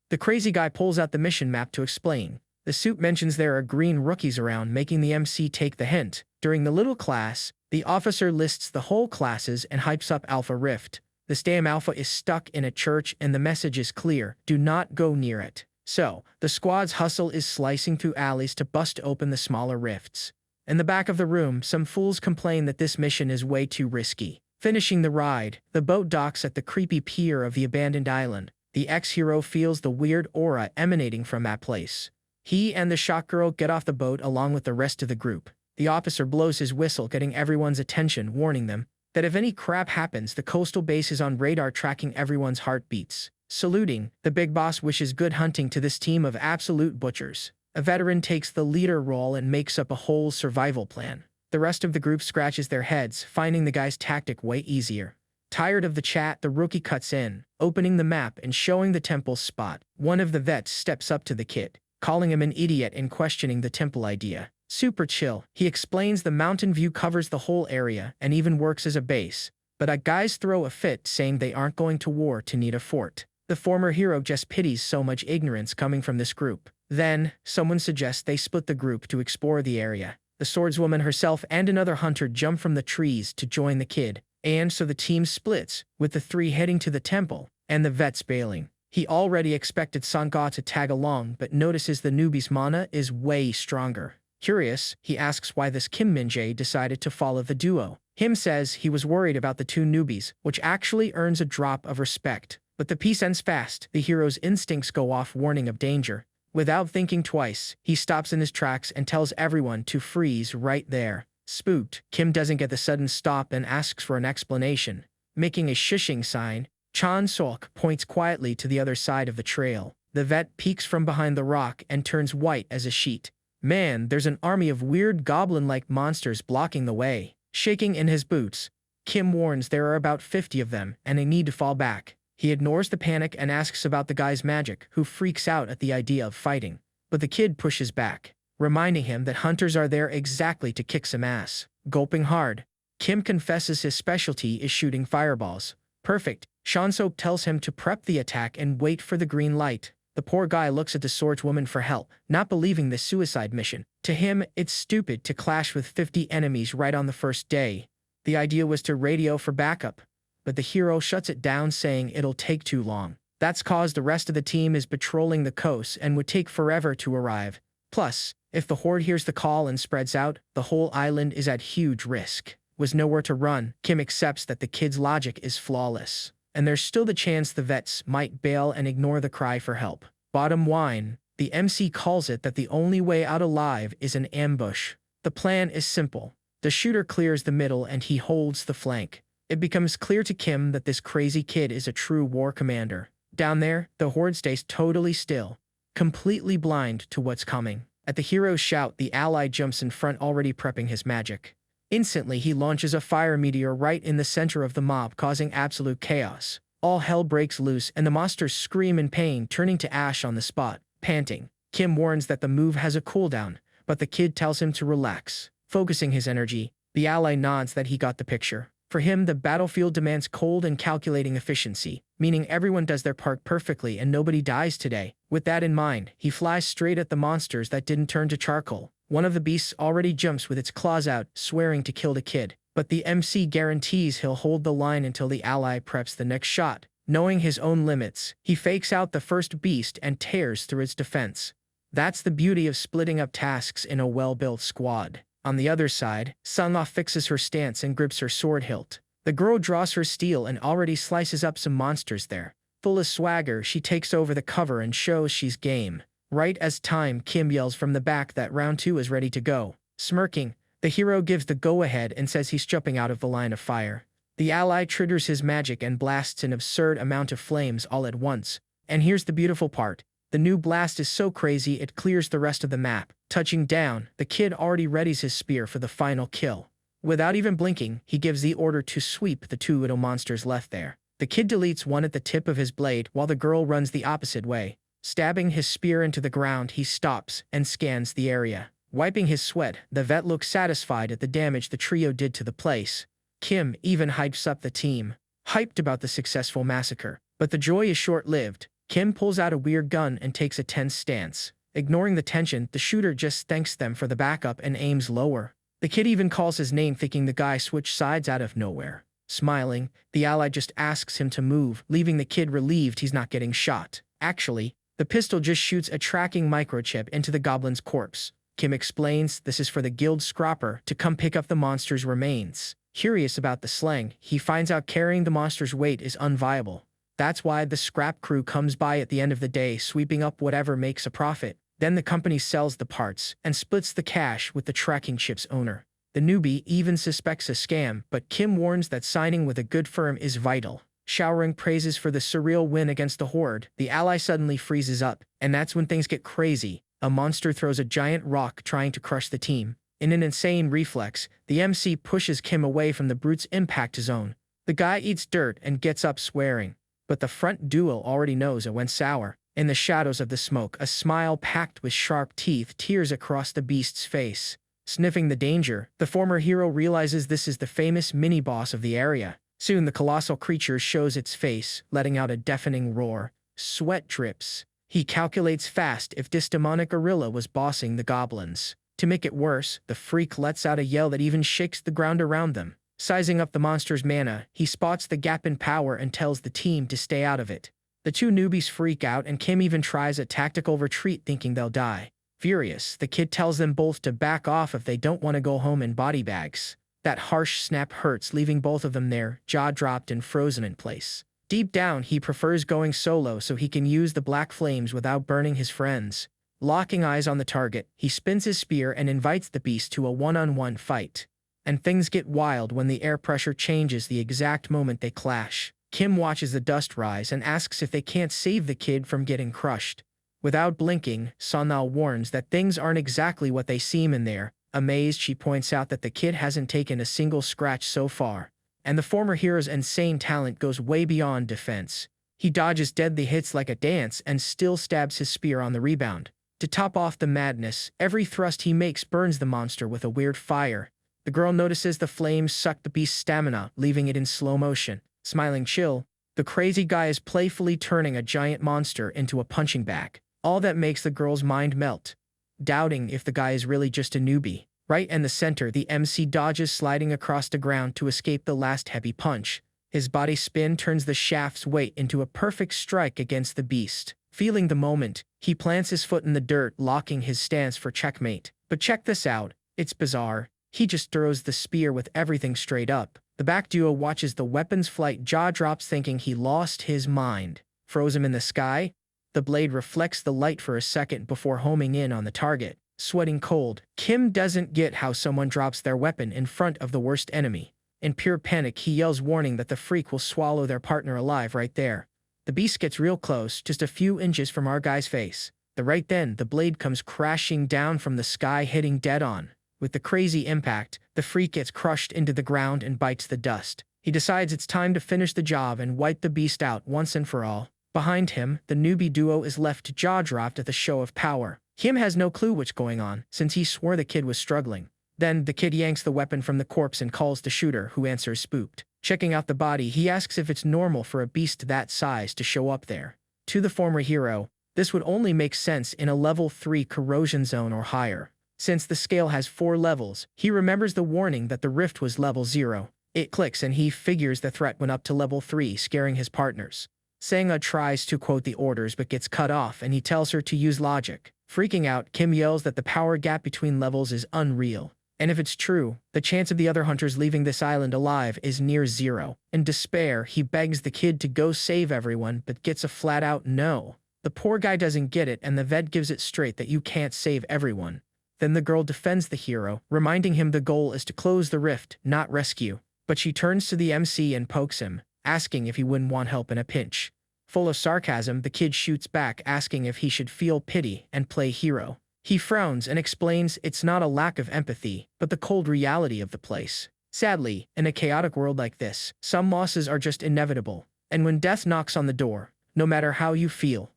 the crazy guy pulls out the mission map to explain. The suit mentions there are green rookies around, making the MC take the hint. During the little class, the officer lists the whole classes and hypes up Alpha Rift. This damn Alpha is stuck in a church and the message is clear: do not go near it. So, the squad's hustle is slicing through alleys to bust open the smaller rifts. In the back of the room, some fools complain that this mission is way too risky. Finishing the ride, the boat docks at the creepy pier of the abandoned island. The ex-hero feels the weird aura emanating from that place. He and the shock girl get off the boat along with the rest of the group. The officer blows his whistle, getting everyone's attention, warning them that if any crap happens, the coastal base is on radar tracking everyone's heartbeats. Saluting, the big boss wishes good hunting to this team of absolute butchers. A veteran takes the leader role and makes up a whole survival plan. The rest of the group scratches their heads, finding the guy's tactic way easier. Tired of the chat, the rookie cuts in, opening the map and showing the temple spot. One of the vets steps up to the kid, calling him an idiot and questioning the temple idea. Super chill, he explains the mountain view covers the whole area and even works as a base, but guys throw a fit, saying they aren't going to war to need a fort. The former hero just pities so much ignorance coming from this group. Then, someone suggests they split the group to explore the area. The swordswoman herself and another hunter jump from the trees to join the kid, and so the team splits, with the three heading to the temple, and the vets bailing. He already expected Sangha to tag along, but notices the newbie's mana is way stronger. Curious, he asks why this Kim Min-jae decided to follow the duo. Him says he was worried about the two newbies, which actually earns a drop of respect. But the piece ends fast. The hero's instincts go off, warning of danger. Without thinking twice, he stops in his tracks and tells everyone to freeze right there. Spooked, Kim doesn't get the sudden stop and asks for an explanation. Making a shushing sign, Chan Sok points quietly to the other side of the trail. The vet peeks from behind the rock and turns white as a sheet. Man, there's an army of weird goblin-like monsters blocking the way. Shaking in his boots, Kim warns there are about 50 of them and they need to fall back. He ignores the panic and asks about the guy's magic, who freaks out at the idea of fighting. But the kid pushes back, reminding him that hunters are there exactly to kick some ass. Gulping hard, Kim confesses his specialty is shooting fireballs. Perfect. Shansok tells him to prep the attack and wait for the green light. The poor guy looks at the swordswoman for help, not believing this suicide mission. To him, it's stupid to clash with 50 enemies right on the first day. The idea was to radio for backup, but the hero shuts it down, saying it'll take too long. That's cause the rest of the team is patrolling the coast and would take forever to arrive. Plus, if the horde hears the call and spreads out, the whole island is at huge risk. With nowhere to run, Kim accepts that the kid's logic is flawless. And there's still the chance the vets might bail and ignore the cry for help. Bottom line, the MC calls it that the only way out alive is an ambush. The plan is simple. The shooter clears the middle and he holds the flank. It becomes clear to Kim that this crazy kid is a true war commander. Down there, the horde stays totally still, completely blind to what's coming. At the hero's shout, the ally jumps in front, already prepping his magic. Instantly, he launches a fire meteor right in the center of the mob, causing absolute chaos. All hell breaks loose and the monsters scream in pain, turning to ash on the spot. Panting, Kim warns that the move has a cooldown, but the kid tells him to relax. Focusing his energy, the ally nods that he got the picture. For him, the battlefield demands cold and calculating efficiency, meaning everyone does their part perfectly and nobody dies today. With that in mind, he flies straight at the monsters that didn't turn to charcoal. One of the beasts already jumps with its claws out, swearing to kill the kid. But the MC guarantees he'll hold the line until the ally preps the next shot. Knowing his own limits, he fakes out the first beast and tears through its defense. That's the beauty of splitting up tasks in a well-built squad. On the other side, Sunla fixes her stance and grips her sword hilt. The girl draws her steel and already slices up some monsters there. Full of swagger, she takes over the cover and shows she's game. Right as time, Kim yells from the back that round 2 is ready to go. Smirking, the hero gives the go-ahead and says he's jumping out of the line of fire. The ally triggers his magic and blasts an absurd amount of flames all at once. And here's the beautiful part. The new blast is so crazy it clears the rest of the map. Touching down, the kid already readies his spear for the final kill. Without even blinking, he gives the order to sweep the 2 little monsters left there. The kid deletes one at the tip of his blade while the girl runs the opposite way. Stabbing his spear into the ground, he stops and scans the area. Wiping his sweat, the vet looks satisfied at the damage the trio did to the place. Kim even hypes up the team, hyped about the successful massacre. But the joy is short-lived. Kim pulls out a weird gun and takes a tense stance. Ignoring the tension, the shooter just thanks them for the backup and aims lower. The kid even calls his name, thinking the guy switched sides out of nowhere. Smiling, the ally just asks him to move, leaving the kid relieved he's not getting shot. Actually, the pistol just shoots a tracking microchip into the goblin's corpse. Kim explains this is for the guild scropper to come pick up the monster's remains. Curious about the slang, he finds out carrying the monster's weight is unviable. That's why the scrap crew comes by at the end of the day, sweeping up whatever makes a profit. Then the company sells the parts and splits the cash with the tracking chip's owner. The newbie even suspects a scam, but Kim warns that signing with a good firm is vital. Showering praises for the surreal win against the horde, the ally suddenly freezes up, and that's when things get crazy. A monster throws a giant rock trying to crush the team. In an insane reflex, the MC pushes Kim away from the brute's impact zone. The guy eats dirt and gets up swearing. But the front duo already knows it went sour. In the shadows of the smoke, a smile packed with sharp teeth tears across the beast's face. Sniffing the danger, the former hero realizes this is the famous mini-boss of the area. Soon the colossal creature shows its face, letting out a deafening roar. Sweat drips. He calculates fast if this demonic gorilla was bossing the goblins. To make it worse, the freak lets out a yell that even shakes the ground around them. Sizing up the monster's mana, he spots the gap in power and tells the team to stay out of it. The two newbies freak out, and Kim even tries a tactical retreat thinking they'll die. Furious, the kid tells them both to back off if they don't want to go home in body bags. That harsh snap hurts, leaving both of them there, jaw dropped and frozen in place. Deep down, he prefers going solo so he can use the black flames without burning his friends. Locking eyes on the target, he spins his spear and invites the beast to a one-on-one fight. And things get wild when the air pressure changes the exact moment they clash. Kim watches the dust rise and asks if they can't save the kid from getting crushed. Without blinking, Sonal warns that things aren't exactly what they seem in there. Amazed, she points out that the kid hasn't taken a single scratch so far. And the former hero's insane talent goes way beyond defense. He dodges deadly hits like a dance and still stabs his spear on the rebound. To top off the madness, every thrust he makes burns the monster with a weird fire. The girl notices the flames suck the beast's stamina, leaving it in slow motion. Smiling chill, the crazy guy is playfully turning a giant monster into a punching bag. All that makes the girl's mind melt, doubting if the guy is really just a newbie. Right in the center, the MC dodges, sliding across the ground to escape the last heavy punch. His body spin turns the shaft's weight into a perfect strike against the beast. Feeling the moment, he plants his foot in the dirt, locking his stance for checkmate. But check this out, it's bizarre. He just throws the spear with everything straight up. The back duo watches the weapon's flight, jaw drops, thinking he lost his mind. Frozen in the sky, the blade reflects the light for a second before homing in on the target. Sweating cold, Kim doesn't get how someone drops their weapon in front of the worst enemy. In pure panic, he yells, warning that the freak will swallow their partner alive right there. The beast gets real close, just a few inches from our guy's face. Right then, the blade comes crashing down from the sky, hitting dead on. With the crazy impact, the freak gets crushed into the ground and bites the dust. He decides it's time to finish the job and wipe the beast out once and for all. Behind him, the newbie duo is left jaw-dropped at the show of power. Kim has no clue what's going on, since he swore the kid was struggling. Then, the kid yanks the weapon from the corpse and calls the shooter, who answers spooked. Checking out the body, he asks if it's normal for a beast that size to show up there. To the former hero, this would only make sense in a level 3 corrosion zone or higher. Since the scale has 4 levels, he remembers the warning that the rift was level 0. It clicks and he figures the threat went up to level 3, scaring his partners. Senga tries to quote the orders but gets cut off, and he tells her to use logic. Freaking out, Kim yells that the power gap between levels is unreal. And if it's true, the chance of the other hunters leaving this island alive is near 0. In despair, he begs the kid to go save everyone but gets a flat-out no. The poor guy doesn't get it, and the vet gives it straight that you can't save everyone. Then the girl defends the hero, reminding him the goal is to close the rift, not rescue. But she turns to the MC and pokes him, asking if he wouldn't want help in a pinch. Full of sarcasm, the kid shoots back, asking if he should feel pity and play hero. He frowns and explains it's not a lack of empathy, but the cold reality of the place. Sadly, in a chaotic world like this, some losses are just inevitable. And when death knocks on the door, no matter how you feel,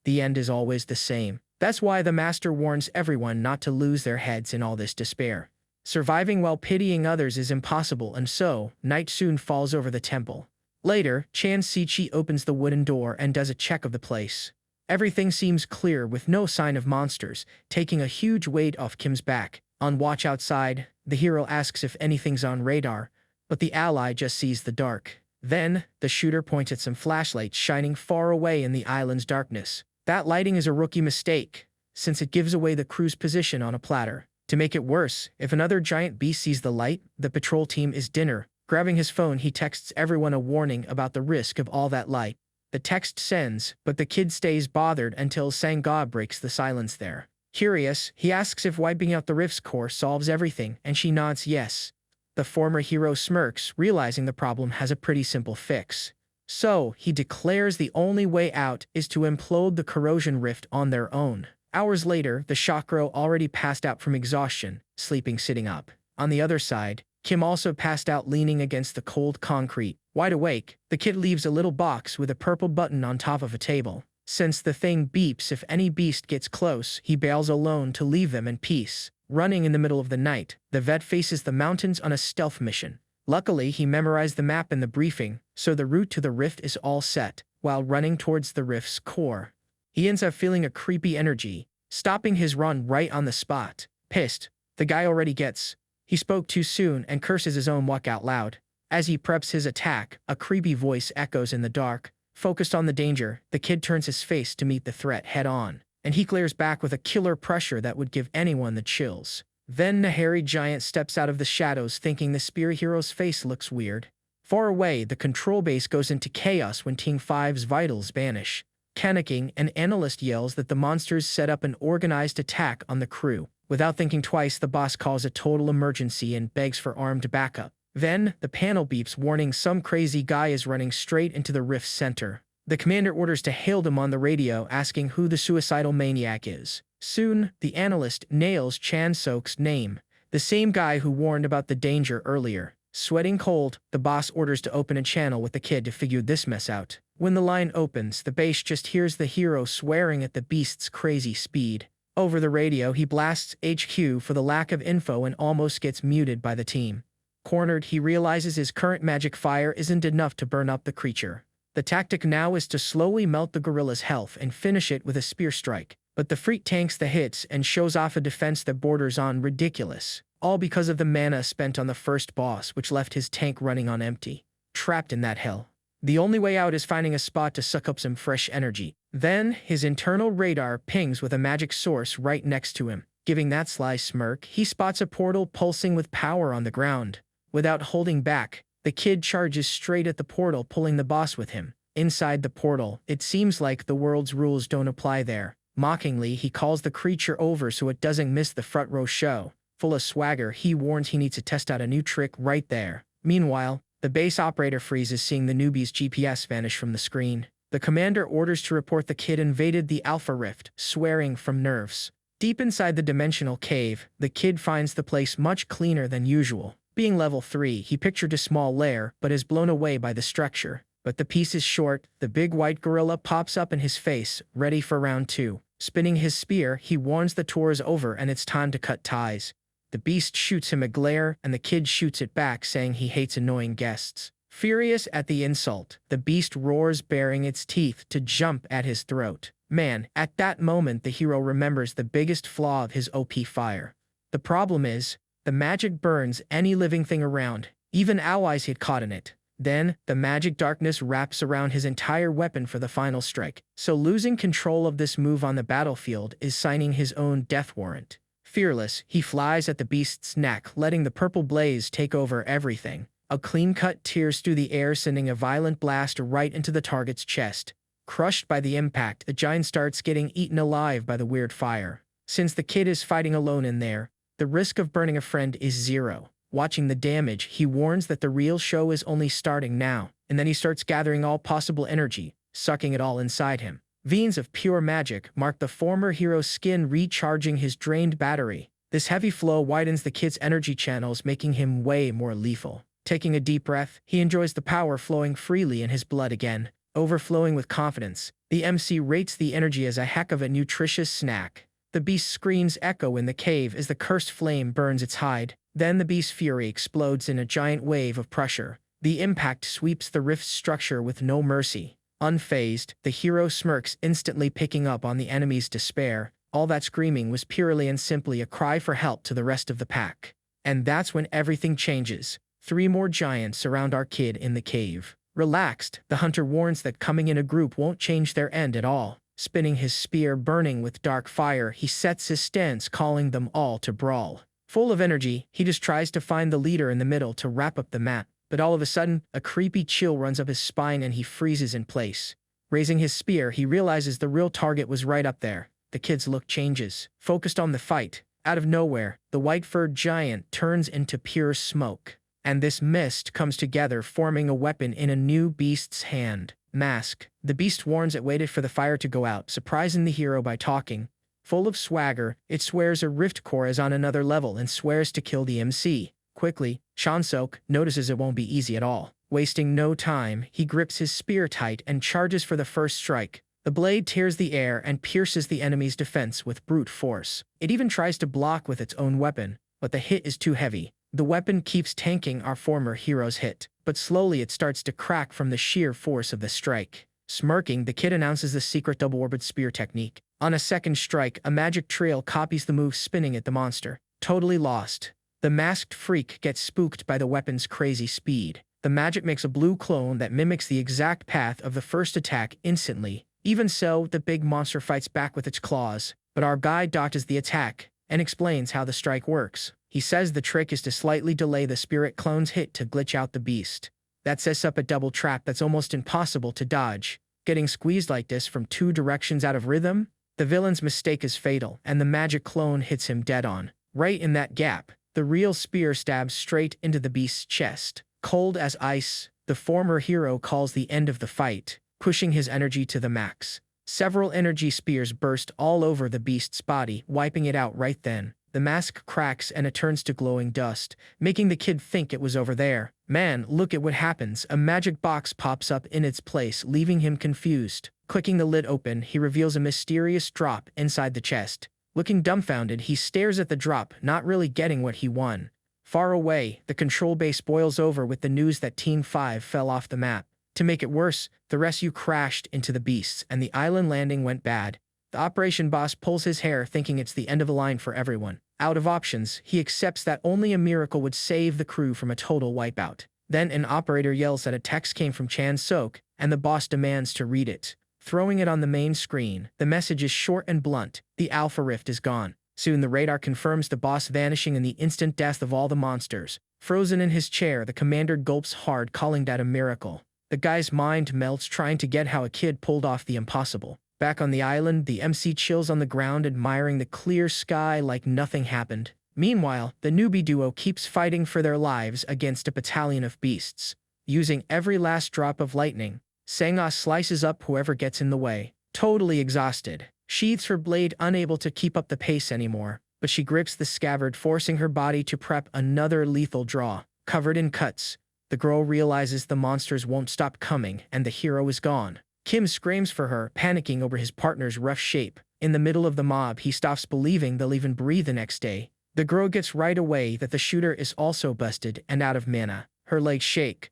the end is always the same. That's why the master warns everyone not to lose their heads in all this despair. Surviving while pitying others is impossible, and so, night soon falls over the temple. Later, Chan Sichi opens the wooden door and does a check of the place. Everything seems clear with no sign of monsters, taking a huge weight off Kim's back. On watch outside, the hero asks if anything's on radar, but the ally just sees the dark. Then, the shooter points at some flashlights shining far away in the island's darkness. That lighting is a rookie mistake, since it gives away the crew's position on a platter. To make it worse, if another giant beast sees the light, the patrol team is dinner. Grabbing his phone, he texts everyone a warning about the risk of all that light. The text sends, but the kid stays bothered until Sangha breaks the silence there. Curious, he asks if wiping out the rift's core solves everything, and she nods yes. The former hero smirks, realizing the problem has a pretty simple fix. So, he declares the only way out is to implode the corrosion rift on their own. Hours later, the chakra already passed out from exhaustion, sleeping sitting up. On the other side, Kim also passed out leaning against the cold concrete. Wide awake, the kid leaves a little box with a purple button on top of a table. Since the thing beeps if any beast gets close, he bails alone to leave them in peace. Running in the middle of the night, the vet faces the mountains on a stealth mission. Luckily, he memorized the map in the briefing, so the route to the rift is all set. While running towards the rift's core, he ends up feeling a creepy energy, stopping his run right on the spot. Pissed, the guy already gets. He spoke too soon and curses his own luck out loud. As he preps his attack, a creepy voice echoes in the dark. Focused on the danger, the kid turns his face to meet the threat head-on, and he glares back with a killer pressure that would give anyone the chills. Then the hairy giant steps out of the shadows, thinking the spear hero's face looks weird. Far away, the control base goes into chaos when Team 5's vitals vanish. Panicking, an analyst yells that the monsters set up an organized attack on the crew. Without thinking twice, the boss calls a total emergency and begs for armed backup. Then, the panel beeps warning some crazy guy is running straight into the rift's center. The commander orders to hail them on the radio, asking who the suicidal maniac is. Soon, the analyst nails Chan Sok's name, the same guy who warned about the danger earlier. Sweating cold, the boss orders to open a channel with the kid to figure this mess out. When the line opens, the base just hears the hero swearing at the beast's crazy speed. Over the radio, he blasts HQ for the lack of info and almost gets muted by the team. Cornered, he realizes his current magic fire isn't enough to burn up the creature. The tactic now is to slowly melt the gorilla's health and finish it with a spear strike. But the freak tanks the hits and shows off a defense that borders on ridiculous. All because of the mana spent on the first boss, which left his tank running on empty. Trapped in that hell, the only way out is finding a spot to suck up some fresh energy. Then, his internal radar pings with a magic source right next to him. Giving that sly smirk, he spots a portal pulsing with power on the ground. Without holding back, the kid charges straight at the portal, pulling the boss with him. Inside the portal, it seems like the world's rules don't apply there. Mockingly, he calls the creature over so it doesn't miss the front row show. Full of swagger, he warns he needs to test out a new trick right there. Meanwhile, the base operator freezes seeing the newbie's GPS vanish from the screen. The commander orders to report the kid invaded the Alpha Rift, swearing from nerves. Deep inside the dimensional cave, the kid finds the place much cleaner than usual. Being level 3, he pictured a small lair, but is blown away by the structure. But the piece is short, the big white gorilla pops up in his face, ready for round 2. Spinning his spear, he warns the tour is over and it's time to cut ties. The beast shoots him a glare, and the kid shoots it back, saying he hates annoying guests. Furious at the insult, the beast roars, baring its teeth to jump at his throat. Man, at that moment the hero remembers the biggest flaw of his OP fire. The problem is, the magic burns any living thing around, even allies he'd caught in it. Then, the magic darkness wraps around his entire weapon for the final strike. So losing control of this move on the battlefield is signing his own death warrant. Fearless, he flies at the beast's neck, letting the purple blaze take over everything. A clean-cut tears through the air, sending a violent blast right into the target's chest. Crushed by the impact, the giant starts getting eaten alive by the weird fire. Since the kid is fighting alone in there, the risk of burning a friend is 0. Watching the damage, he warns that the real show is only starting now, and then he starts gathering all possible energy, sucking it all inside him. Veins of pure magic mark the former hero's skin, recharging his drained battery. This heavy flow widens the kid's energy channels, making him way more lethal. Taking a deep breath, he enjoys the power flowing freely in his blood again. Overflowing with confidence, the MC rates the energy as a heck of a nutritious snack. The beast's screams echo in the cave as the cursed flame burns its hide. Then the beast's fury explodes in a giant wave of pressure. The impact sweeps the rift's structure with no mercy. Unfazed, the hero smirks, instantly picking up on the enemy's despair. All that screaming was purely and simply a cry for help to the rest of the pack. And that's when everything changes. 3 more giants surround our kid in the cave. Relaxed, the hunter warns that coming in a group won't change their end at all. Spinning his spear burning with dark fire, he sets his stance, calling them all to brawl. Full of energy, he just tries to find the leader in the middle to wrap up the mat. But all of a sudden, a creepy chill runs up his spine and he freezes in place. Raising his spear, he realizes the real target was right up there. The kid's look changes. Focused on the fight, out of nowhere, the white-furred giant turns into pure smoke. And this mist comes together, forming a weapon in a new beast's hand. Mask. The beast warns it waited for the fire to go out, surprising the hero by talking. Full of swagger, it swears a rift core is on another level and swears to kill the MC. Quickly, Shansok notices it won't be easy at all. Wasting no time, he grips his spear tight and charges for the first strike. The blade tears the air and pierces the enemy's defense with brute force. It even tries to block with its own weapon, but the hit is too heavy. The weapon keeps tanking our former hero's hit, but slowly it starts to crack from the sheer force of the strike. Smirking, the kid announces the secret double-orbit spear technique. On a second strike, a magic trail copies the move, spinning at the monster. Totally lost, the masked freak gets spooked by the weapon's crazy speed. The magic makes a blue clone that mimics the exact path of the first attack instantly. Even so, the big monster fights back with its claws, but our guy dodges the attack and explains how the strike works. He says the trick is to slightly delay the spirit clone's hit to glitch out the beast. That sets up a double trap that's almost impossible to dodge. Getting squeezed like this from 2 directions out of rhythm? The villain's mistake is fatal, and the magic clone hits him dead on. Right in that gap, the real spear stabs straight into the beast's chest. Cold as ice, the former hero calls the end of the fight, pushing his energy to the max. Several energy spears burst all over the beast's body, wiping it out right then. The mask cracks and it turns to glowing dust, making the kid think it was over there. Man, look at what happens. A magic box pops up in its place, leaving him confused. Clicking the lid open, he reveals a mysterious drop inside the chest. Looking dumbfounded, he stares at the drop, not really getting what he won. Far away, the control base boils over with the news that Team 5 fell off the map. To make it worse, the rescue crashed into the beasts and the island landing went bad. The operation boss pulls his hair, thinking it's the end of the line for everyone. Out of options, he accepts that only a miracle would save the crew from a total wipeout. Then an operator yells that a text came from Chan Sok, and the boss demands to read it. Throwing it on the main screen, the message is short and blunt: the Alpha Rift is gone. Soon the radar confirms the boss vanishing and the instant death of all the monsters. Frozen in his chair, the commander gulps hard, calling that a miracle. The guy's mind melts, trying to get how a kid pulled off the impossible. Back on the island, the MC chills on the ground, admiring the clear sky like nothing happened. Meanwhile, the newbie duo keeps fighting for their lives against a battalion of beasts. Using every last drop of lightning, Senga slices up whoever gets in the way. Totally exhausted, sheathes her blade, unable to keep up the pace anymore, but she grips the scabbard, forcing her body to prep another lethal draw. Covered in cuts, the girl realizes the monsters won't stop coming and the hero is gone. Kim screams for her, panicking over his partner's rough shape. In the middle of the mob, he stops believing they'll even breathe the next day. The girl gets right away that the shooter is also busted and out of mana. Her legs shake,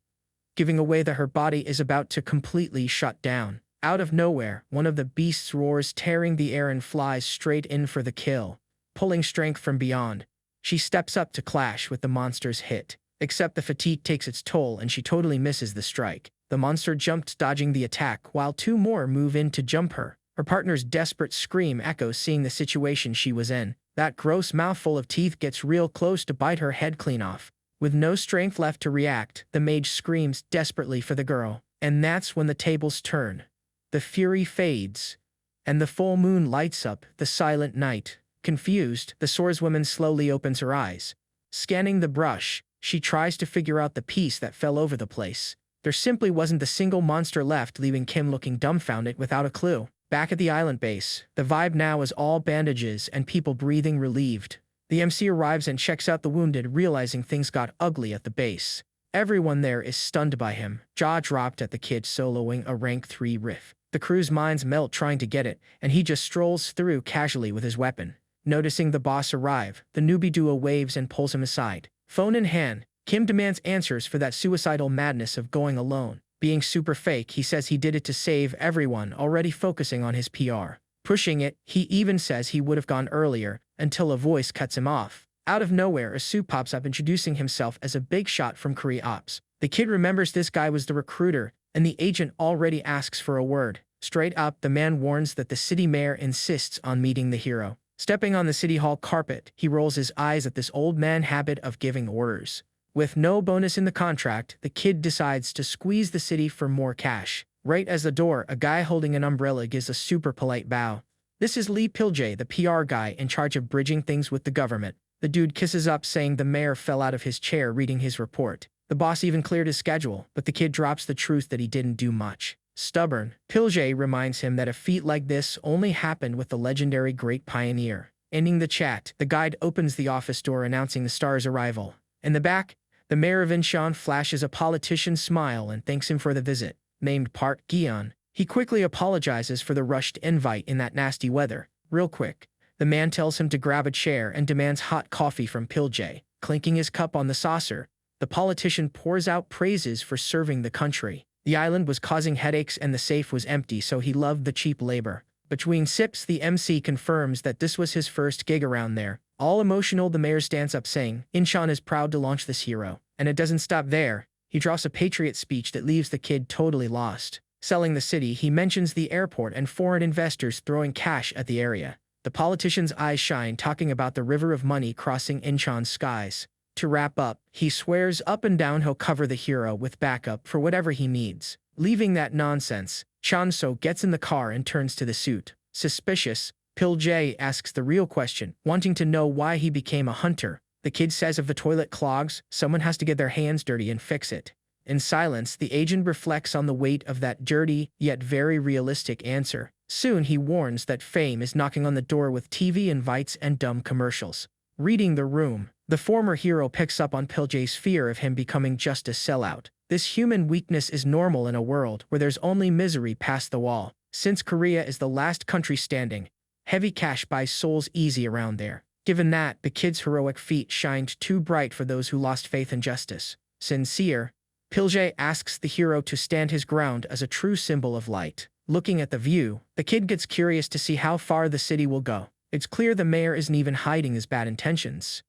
giving away that her body is about to completely shut down. Out of nowhere, one of the beasts roars, tearing the air and flies straight in for the kill. Pulling strength from beyond, she steps up to clash with the monster's hit. Except the fatigue takes its toll and she totally misses the strike. The monster jumped, dodging the attack, while 2 more move in to jump her. Her partner's desperate scream echoes, seeing the situation she was in. That gross mouthful of teeth gets real close to bite her head clean off. With no strength left to react, the mage screams desperately for the girl. And that's when the tables turn. The fury fades, and the full moon lights up the silent night. Confused, the swordswoman slowly opens her eyes. Scanning the brush, she tries to figure out the piece that fell over the place. There simply wasn't a single monster left, leaving Kim looking dumbfounded without a clue. Back at the island base, the vibe now is all bandages and people breathing relieved. The MC arrives and checks out the wounded, realizing things got ugly at the base. Everyone there is stunned by him, jaw dropped at the kid soloing a rank 3 riff. The crew's minds melt trying to get it, and he just strolls through casually with his weapon. Noticing the boss arrive, the newbie duo waves and pulls him aside. Phone in hand, Kim demands answers for that suicidal madness of going alone. Being super fake, he says he did it to save everyone, already focusing on his PR. Pushing it, he even says he would have gone earlier, until a voice cuts him off. Out of nowhere, Asura pops up introducing himself as a big shot from Korea Ops. The kid remembers this guy was the recruiter, and the agent already asks for a word. Straight up, the man warns that the city mayor insists on meeting the hero. Stepping on the city hall carpet, he rolls his eyes at this old man habit of giving orders. With no bonus in the contract, the kid decides to squeeze the city for more cash. Right as the door, a guy holding an umbrella gives a super polite bow. This is Lee Piljay, the PR guy in charge of bridging things with the government. The dude kisses up, saying the mayor fell out of his chair reading his report. The boss even cleared his schedule, but the kid drops the truth that he didn't do much. Stubborn, Piljay reminds him that a feat like this only happened with the legendary Great Pioneer. Ending the chat, the guide opens the office door announcing the star's arrival. In the back, the mayor of Incheon flashes a politician's smile and thanks him for the visit. Named Park Gion, he quickly apologizes for the rushed invite in that nasty weather. Real quick, the man tells him to grab a chair and demands hot coffee from Piljay. Clinking his cup on the saucer, the politician pours out praises for serving the country. The island was causing headaches and the safe was empty, so he loved the cheap labor. Between sips, the MC confirms that this was his first gig around there. All emotional, the mayor stands up saying, Incheon is proud to launch this hero. And it doesn't stop there. He draws a patriot speech that leaves the kid totally lost. Selling the city, he mentions the airport and foreign investors throwing cash at the area. The politician's eyes shine, talking about the river of money crossing Incheon's skies. To wrap up, he swears up and down he'll cover the hero with backup for whatever he needs. Leaving that nonsense, Chanso gets in the car and turns to the suit. Suspicious, Piljay asks the real question, wanting to know why he became a hunter. The kid says if the toilet clogs, someone has to get their hands dirty and fix it. In silence, the agent reflects on the weight of that dirty, yet very realistic answer. Soon he warns that fame is knocking on the door with TV invites and dumb commercials. Reading the room, the former hero picks up on Piljay's fear of him becoming just a sellout. This human weakness is normal in a world where there's only misery past the wall. Since Korea is the last country standing, heavy cash buys souls easy around there. Given that, the kid's heroic feat shined too bright for those who lost faith in justice. Sincere, Piljay asks the hero to stand his ground as a true symbol of light. Looking at the view, the kid gets curious to see how far the city will go. It's clear the mayor isn't even hiding his bad intentions.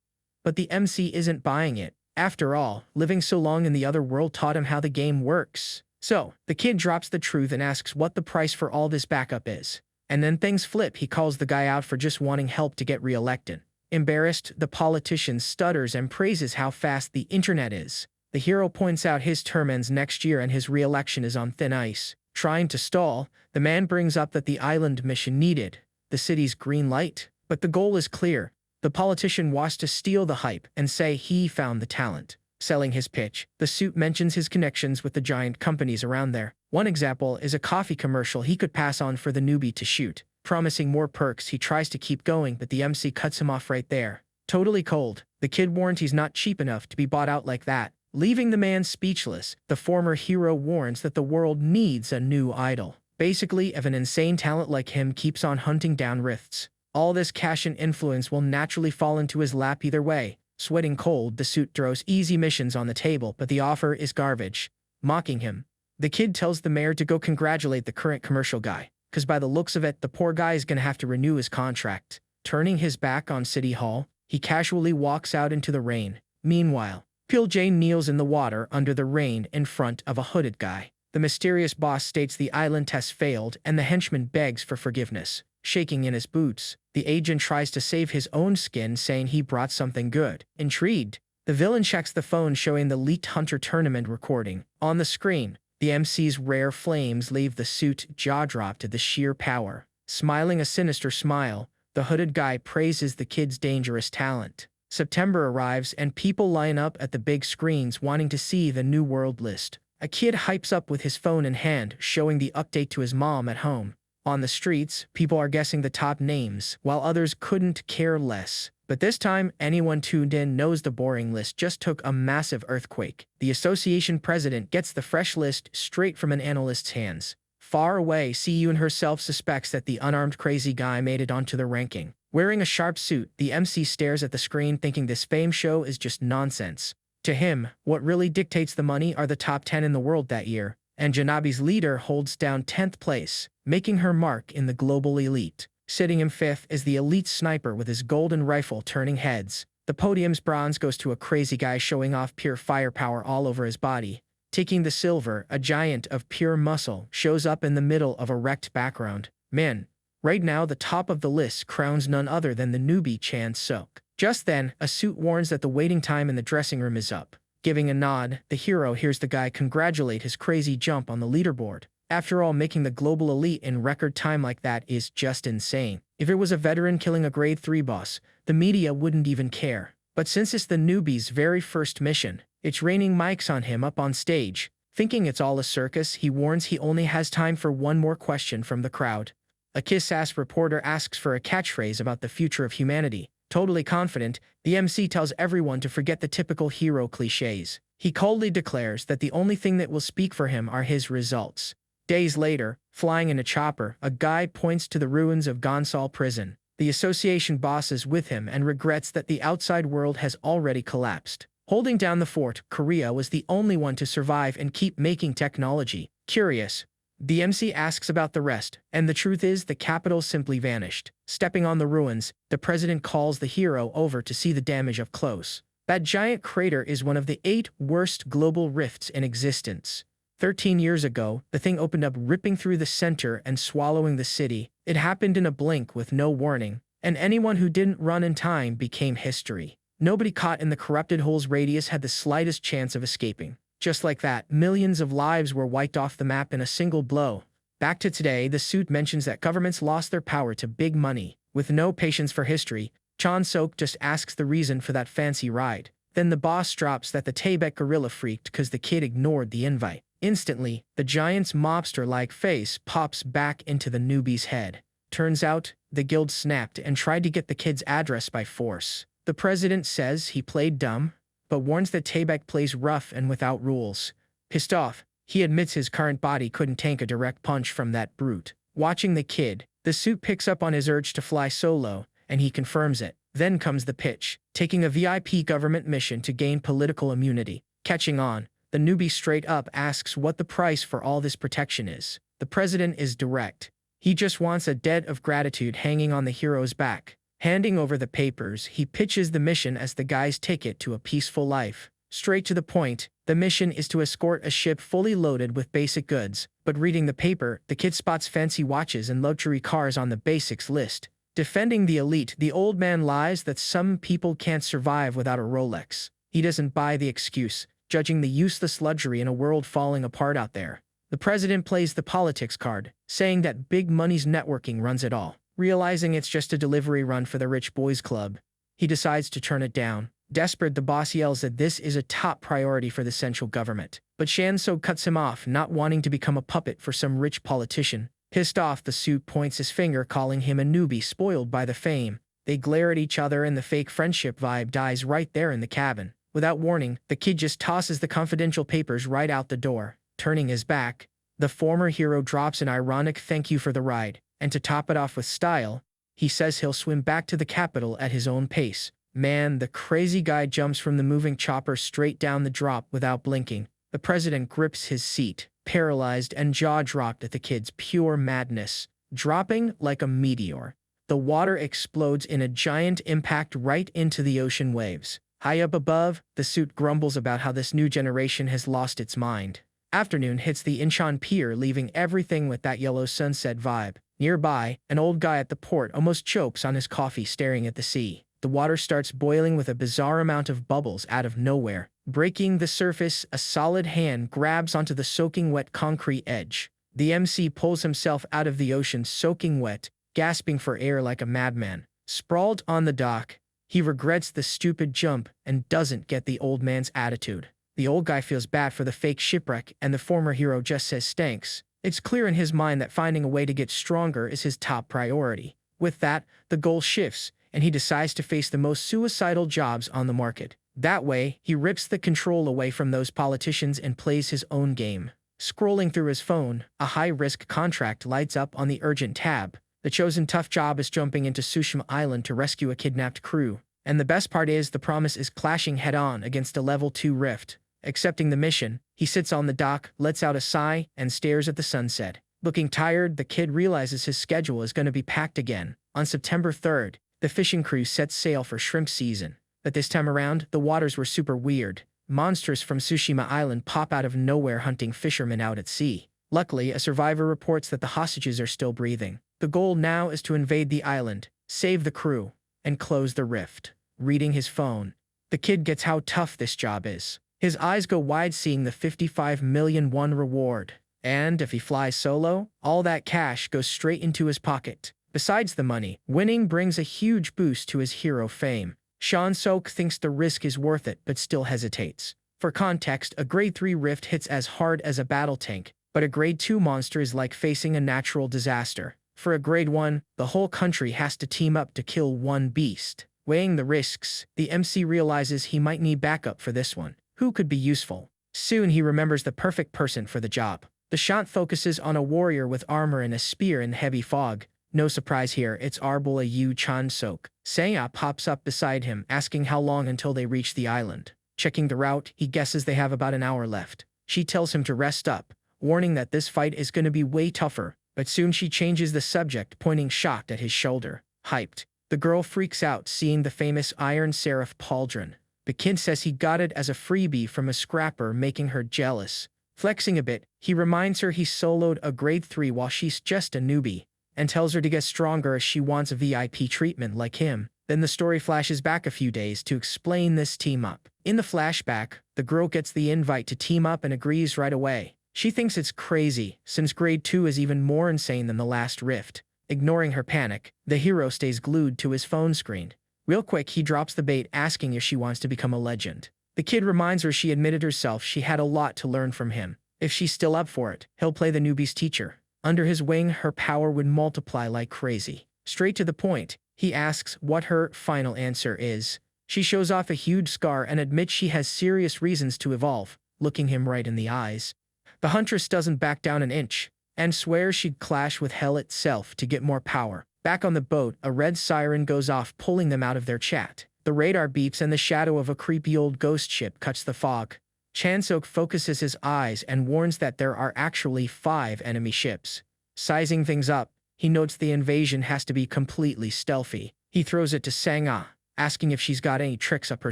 But the MC isn't buying it. After all, living so long in the other world taught him how the game works. So, the kid drops the truth and asks what the price for all this backup is. And then things flip. He calls the guy out for just wanting help to get re-elected. Embarrassed, the politician stutters and praises how fast the internet is. The hero points out his term ends next year and his re-election is on thin ice. Trying to stall, the man brings up that the island mission needed the city's green light. But the goal is clear. The politician wants to steal the hype and say he found the talent. Selling his pitch, the suit mentions his connections with the giant companies around there. One example is a coffee commercial he could pass on for the newbie to shoot. Promising more perks, he tries to keep going, but the MC cuts him off right there. Totally cold, the kid warns he's not cheap enough to be bought out like that. Leaving the man speechless, the former hero warns that the world needs a new idol. Basically, if an insane talent like him keeps on hunting down rifts, all this cash and influence will naturally fall into his lap either way. Sweating cold, the suit throws easy missions on the table, but the offer is garbage. Mocking him, the kid tells the mayor to go congratulate the current commercial guy, because by the looks of it, the poor guy is gonna have to renew his contract. Turning his back on City Hall, he casually walks out into the rain. Meanwhile, Piljay kneels in the water under the rain in front of a hooded guy. The mysterious boss states the island test failed and the henchman begs for forgiveness. Shaking in his boots, the agent tries to save his own skin, saying he brought something good. Intrigued, the villain checks the phone showing the leaked Hunter tournament recording. On the screen, the MC's rare flames leave the suit jaw-dropped at the sheer power. Smiling a sinister smile, the hooded guy praises the kid's dangerous talent. September arrives and people line up at the big screens wanting to see the New World list. A kid hypes up with his phone in hand, showing the update to his mom at home. On the streets, people are guessing the top names, while others couldn't care less. But this time, anyone tuned in knows the boring list just took a massive earthquake. The association president gets the fresh list straight from an analyst's hands. Far away, Siyun herself suspects that the unarmed crazy guy made it onto the ranking. Wearing a sharp suit, the MC stares at the screen thinking this fame show is just nonsense. To him, what really dictates the money are the top 10 in the world that year. and Janabi's leader holds down 10th place, making her mark in the global elite. Sitting in 5th is the elite sniper with his golden rifle turning heads. The podium's bronze goes to a crazy guy showing off pure firepower all over his body. Taking the silver, a giant of pure muscle shows up in the middle of a wrecked background. Man, right now the top of the list crowns none other than the newbie Chan Sok. Just then, a suit warns that the waiting time in the dressing room is up. Giving a nod, the hero hears the guy congratulate his crazy jump on the leaderboard. After all, making the global elite in record time like that is just insane. If it was a veteran killing a grade 3 boss, the media wouldn't even care. But since it's the newbie's very first mission, it's raining mics on him up on stage. Thinking it's all a circus, he warns he only has time for one more question from the crowd. A kiss-ass reporter asks for a catchphrase about the future of humanity. Totally confident, the MC tells everyone to forget the typical hero cliches. He coldly declares that the only thing that will speak for him are his results. Days later, flying in a chopper, a guy points to the ruins of Gonsal prison. The association boss is with him and regrets that the outside world has already collapsed. Holding down the fort, Korea was the only one to survive and keep making technology. Curious, the MC asks about the rest, and the truth is the capital simply vanished. Stepping on the ruins, the president calls the hero over to see the damage up close. That giant crater is one of the 8 worst global rifts in existence. 13 years ago, the thing opened up, ripping through the center and swallowing the city. It happened in a blink with no warning, and anyone who didn't run in time became history. Nobody caught in the corrupted hole's radius had the slightest chance of escaping. Just like that, millions of lives were wiped off the map in a single blow. Back to today, the suit mentions that governments lost their power to big money. With no patience for history, Chan Sok just asks the reason for that fancy ride. Then the boss drops that the Taebek gorilla freaked because the kid ignored the invite. Instantly, the giant's mobster-like face pops back into the newbie's head. Turns out, the guild snapped and tried to get the kid's address by force. The president says he played dumb, but warns that Taebek plays rough and without rules. Pissed off, he admits his current body couldn't tank a direct punch from that brute. Watching the kid, the suit picks up on his urge to fly solo, and he confirms it. Then comes the pitch, taking a VIP government mission to gain political immunity. Catching on, the newbie straight up asks what the price for all this protection is. The president is direct. He just wants a debt of gratitude hanging on the hero's back. Handing over the papers, he pitches the mission as the guy's ticket to a peaceful life. Straight to the point, the mission is to escort a ship fully loaded with basic goods. But reading the paper, the kid spots fancy watches and luxury cars on the basics list. Defending the elite, the old man lies that some people can't survive without a Rolex. He doesn't buy the excuse, judging the useless luxury in a world falling apart out there. The president plays the politics card, saying that big money's networking runs it all. Realizing it's just a delivery run for the rich boys club, he decides to turn it down. Desperate, the boss yells that this is a top priority for the central government. But Shanso cuts him off, not wanting to become a puppet for some rich politician. Pissed off, the suit points his finger, calling him a newbie spoiled by the fame. They glare at each other and the fake friendship vibe dies right there in the cabin. Without warning, the kid just tosses the confidential papers right out the door. Turning his back, the former hero drops an ironic thank you for the ride, and to top it off with style, he says he'll swim back to the capital at his own pace. Man, the crazy guy jumps from the moving chopper straight down the drop without blinking. The president grips his seat, paralyzed and jaw-dropped at the kid's pure madness. Dropping like a meteor, the water explodes in a giant impact right into the ocean waves. High up above, the suit grumbles about how this new generation has lost its mind. Afternoon hits the Incheon Pier, leaving everything with that yellow sunset vibe. Nearby, an old guy at the port almost chokes on his coffee staring at the sea. The water starts boiling with a bizarre amount of bubbles out of nowhere. Breaking the surface, a solid hand grabs onto the soaking wet concrete edge. The MC pulls himself out of the ocean soaking wet, gasping for air like a madman. Sprawled on the dock, he regrets the stupid jump and doesn't get the old man's attitude. The old guy feels bad for the fake shipwreck, and the former hero just says thanks. It's clear in his mind that finding a way to get stronger is his top priority. With that, the goal shifts, and he decides to face the most suicidal jobs on the market. That way, he rips the control away from those politicians and plays his own game. Scrolling through his phone, a high-risk contract lights up on the urgent tab. The chosen tough job is jumping into Tsushima Island to rescue a kidnapped crew. And the best part is the promise is clashing head-on against a level 2 rift. Accepting the mission, he sits on the dock, lets out a sigh, and stares at the sunset. Looking tired, the kid realizes his schedule is going to be packed again. On September 3rd, the fishing crew sets sail for shrimp season. But this time around, the waters were super weird. Monsters from Tsushima Island pop out of nowhere hunting fishermen out at sea. Luckily, a survivor reports that the hostages are still breathing. The goal now is to invade the island, save the crew, and close the rift. Reading his phone, the kid gets how tough this job is. His eyes go wide seeing the 55 million won reward. And if he flies solo, all that cash goes straight into his pocket. Besides the money, winning brings a huge boost to his hero fame. Sean-sok thinks the risk is worth it but still hesitates. For context, a grade 3 rift hits as hard as a battle tank, but a grade 2 monster is like facing a natural disaster. For a grade 1, the whole country has to team up to kill one beast. Weighing the risks, the MC realizes he might need backup for this one. Who could be useful? Soon he remembers the perfect person for the job. The shot focuses on a warrior with armor and a spear in heavy fog. No surprise here, it's Arbula Yu Chan-sok. Seiya pops up beside him, asking how long until they reach the island. Checking the route, he guesses they have about an hour left. She tells him to rest up, warning that this fight is going to be way tougher, but soon she changes the subject, pointing shocked at his shoulder. Hyped, the girl freaks out seeing the famous Iron Seraph pauldron. The kid says he got it as a freebie from a scrapper, making her jealous. Flexing a bit, he reminds her he soloed a grade 3 while she's just a newbie, and tells her to get stronger as she wants a VIP treatment like him. Then the story flashes back a few days to explain this team-up. In the flashback, the girl gets the invite to team up and agrees right away. She thinks it's crazy, since grade 2 is even more insane than the last rift. Ignoring her panic, the hero stays glued to his phone screen. Real quick, he drops the bait asking if she wants to become a legend. The kid reminds her she admitted herself she had a lot to learn from him. If she's still up for it, he'll play the newbie's teacher. Under his wing, her power would multiply like crazy. Straight to the point, he asks what her final answer is. She shows off a huge scar and admits she has serious reasons to evolve, looking him right in the eyes. The huntress doesn't back down an inch, and swears she'd clash with hell itself to get more power. Back on the boat, a red siren goes off, pulling them out of their chat. The radar beeps and the shadow of a creepy old ghost ship cuts the fog. Chan-sok focuses his eyes and warns that there are actually 5 enemy ships. Sizing things up, he notes the invasion has to be completely stealthy. He throws it to Sangha, asking if she's got any tricks up her